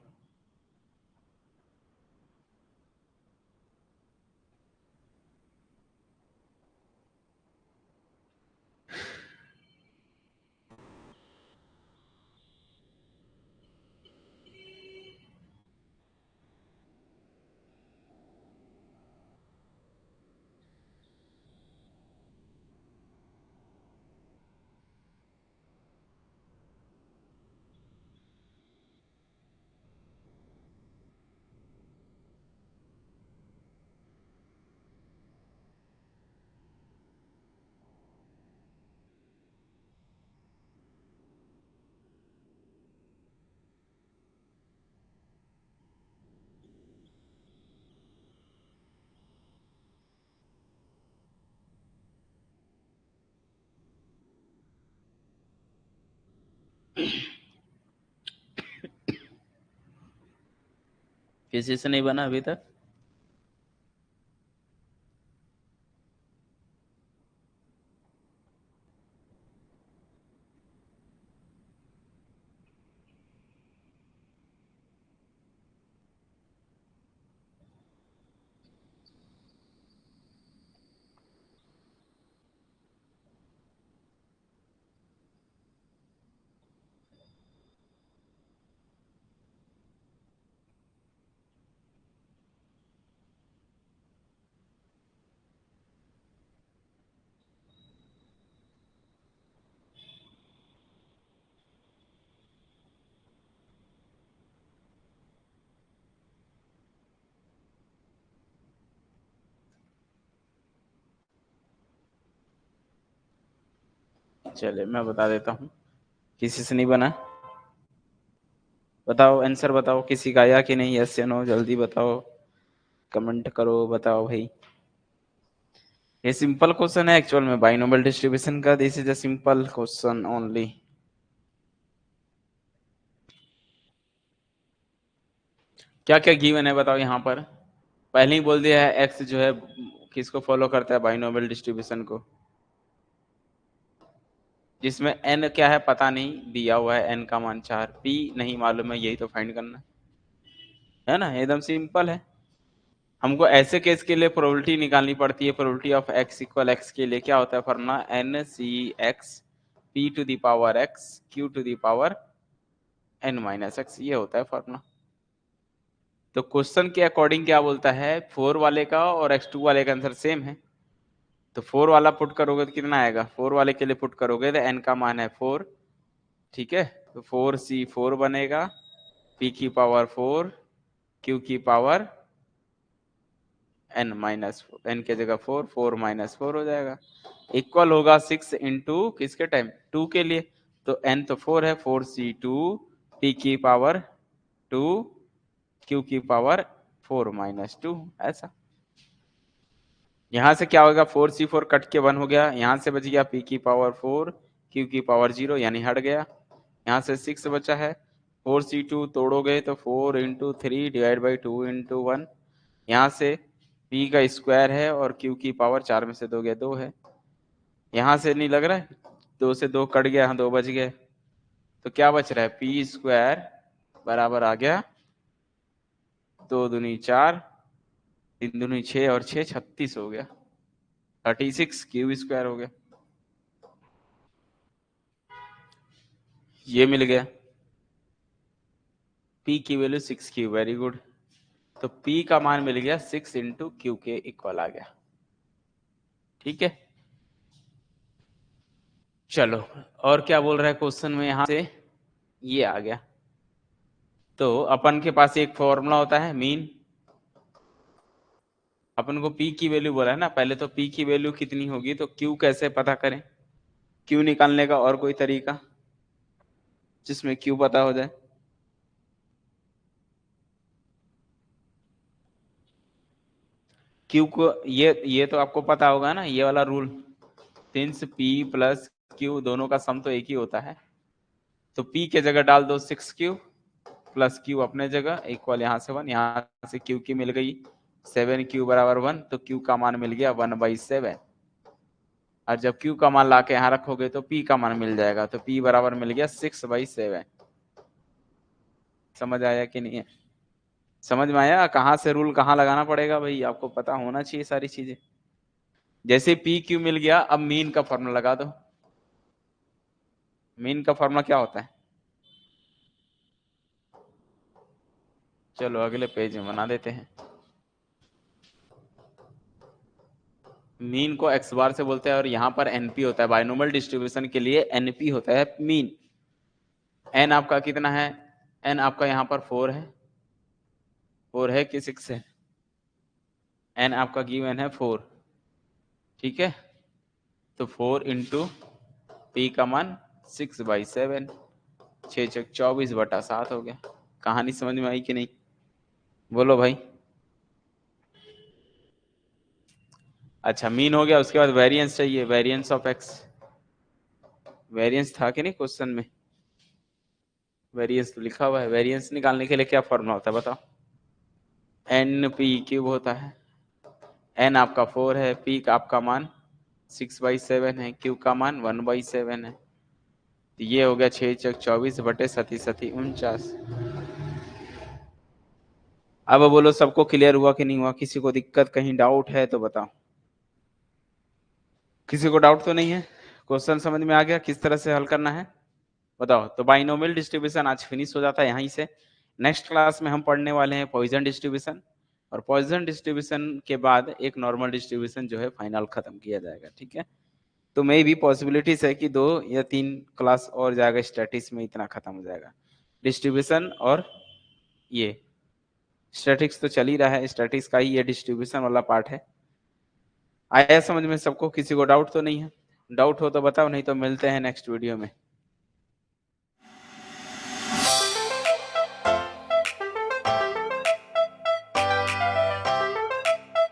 S1: किसी से नहीं बना अभी तक? चले मैं बता देता हूँ, किसी से नहीं बना। बताओ आंसर बताओ, किसी का आया कि नहीं, यस या नो, जल्दी बताओ, कमेंट करो, बताओ भाई। ये सिंपल क्वेश्चन है एक्चुअल में बाइनोमियल डिस्ट्रीब्यूशन का, this is a simple question only. क्या क्या गिवन है बताओ यहाँ पर। पहले ही बोल दिया है एक्स जो है किसको फॉलो करता है, बाइनोमियल डिस्ट्रीब्यूशन को, जिसमें एन क्या है पता नहीं, दिया हुआ है एन का मान 4, पी नहीं मालूम है, यही तो फाइंड करना है ना, एकदम सिंपल है। हमको ऐसे केस के लिए प्रोबेबिलिटी निकालनी पड़ती है, probability of x equal x के लिए क्या होता है formula, n c x p to the power x q to the power n minus x, ये होता है फॉर्मूला। तो क्वेश्चन के अकॉर्डिंग क्या बोलता है, 4 वाले का और x2 वाले का आंसर सेम है, तो 4 वाला पुट करोगे तो कितना आएगा, 4 वाले के लिए पुट करोगे तो n का मान है 4, ठीक है, तो 4c4 बनेगा, p की पावर 4 q की पावर n माइनस n के जगह 4, 4 माइनस 4 हो जाएगा, इक्वल होगा 6 इंटू किसके टाइम 2 के लिए, तो n तो 4 है, 4c2 p की पावर 2 q की पावर 4 माइनस 2, ऐसा। यहां से क्या होगा, 4c4 कट के 1 हो गया, यहां से बच गया p की पावर 4 q की पावर 0 यानी हट गया, यहाँ से 6 बचा है, 4c2 तोड़ोगे तो 4 इंटू 3 डिवाइड बाई 2 इंटू 1, यहाँ से p का स्क्वायर है और q की पावर 4 में से 2 गया 2 है, यहाँ से नहीं लग रहा है, 2 से 2 कट गया, 2 बच गए, तो क्या बच रहा है, p स्क्वायर बराबर आ गया 2 दूनी 4 3 दूनी 6 और 6 36 हो गया, 36 क्यूब स्क्वायर हो गया, ये मिल गया। p की वैल्यू 6 क्यू, वेरी गुड, तो p का मान मिल गया 6 इंटू क्यू के इक्वल आ गया, ठीक है। चलो और क्या बोल रहा है क्वेश्चन में, यहां से ये आ गया, तो अपन के पास एक फॉर्मूला होता है मीन, अपन को p की वैल्यू बोला है ना, पहले तो p की वैल्यू कितनी होगी, तो q कैसे पता करें, q निकालने का और कोई तरीका जिसमें q पता हो जाए, q को ये तो आपको पता होगा ना, ये वाला rule, since p plus q दोनों का सम तो एक ही होता है, तो p के जगह डाल दो 6q प्लस q अपने जगह इक्वल यहाँ से 1, यहाँ से q की मिल गई 7q बराबर 1, तो q का मान मिल गया 1/7, और जब q का मान लाके यहाँ रखोगे तो p का मान मिल जाएगा, तो p बराबर मिल गया 6/7। समझ आया कि नहीं है, समझ में आया कहाँ से रूल कहाँ लगाना पड़ेगा भाई, आपको पता होना चाहिए सारी चीजें। जैसे पी क्यू मिल गया, अब मीन का फॉर्मूला लगा दो, मीन का फॉर्मूला क्या होता है, चलो अगले पेज में बना देते हैं। मीन को एक्स बार से बोलते हैं और यहाँ पर एनपी होता है, बाइनोमियल डिस्ट्रीब्यूशन के लिए एनपी होता है मीन। एन आपका कितना है, एन आपका यहाँ पर 4 है, 4 है कि 6 है, एन आपका गिवन है 4, ठीक है, तो 4 इंटू पी का मान 6/7, 6×24/7 हो गया। कहानी समझ में आई कि नहीं, बोलो भाई। अच्छा मीन हो गया, उसके बाद वेरिएंस चाहिए, वेरिएंस ऑफ एक्स, वेरिएंस था कि नहीं क्वेश्चन में, वेरिएंस तो लिखा हुआ है, वेरिएंस निकालने के लिए क्या फॉर्मूला होता है बताओ, एन पी क्यूब होता है, एन आपका 4 है, पी का आपका मान 6/7 है, क्यू का मान 1/7 है, तो ये हो गया 6×24/37 अब बोलो सबको क्लियर हुआ कि नहीं हुआ, किसी को दिक्कत कहीं डाउट है तो बताओ, किसी को डाउट तो नहीं है, क्वेश्चन समझ में आ गया किस तरह से हल करना है, बताओ। तो बाइनोमियल डिस्ट्रीब्यूशन आज फिनिश हो जाता है यहीं से, नेक्स्ट क्लास में हम पढ़ने वाले हैं पॉइजन डिस्ट्रीब्यूशन, और पॉइजन डिस्ट्रीब्यूशन के बाद एक नॉर्मल डिस्ट्रीब्यूशन जो है फाइनल खत्म किया जाएगा, ठीक है। तो मे भी पॉसिबिलिटीज है कि 2 या 3 क्लास और जाएगा स्टैटिक्स में, इतना खत्म हो जाएगा डिस्ट्रीब्यूशन, और ये स्टैटिक्स तो चल ही रहा है, स्टैटिक्स का ही ये डिस्ट्रीब्यूशन वाला पार्ट है। आया समझ में सबको, किसी को डाउट तो नहीं है, डाउट हो तो बताओ, नहीं तो मिलते हैं नेक्स्ट वीडियो में।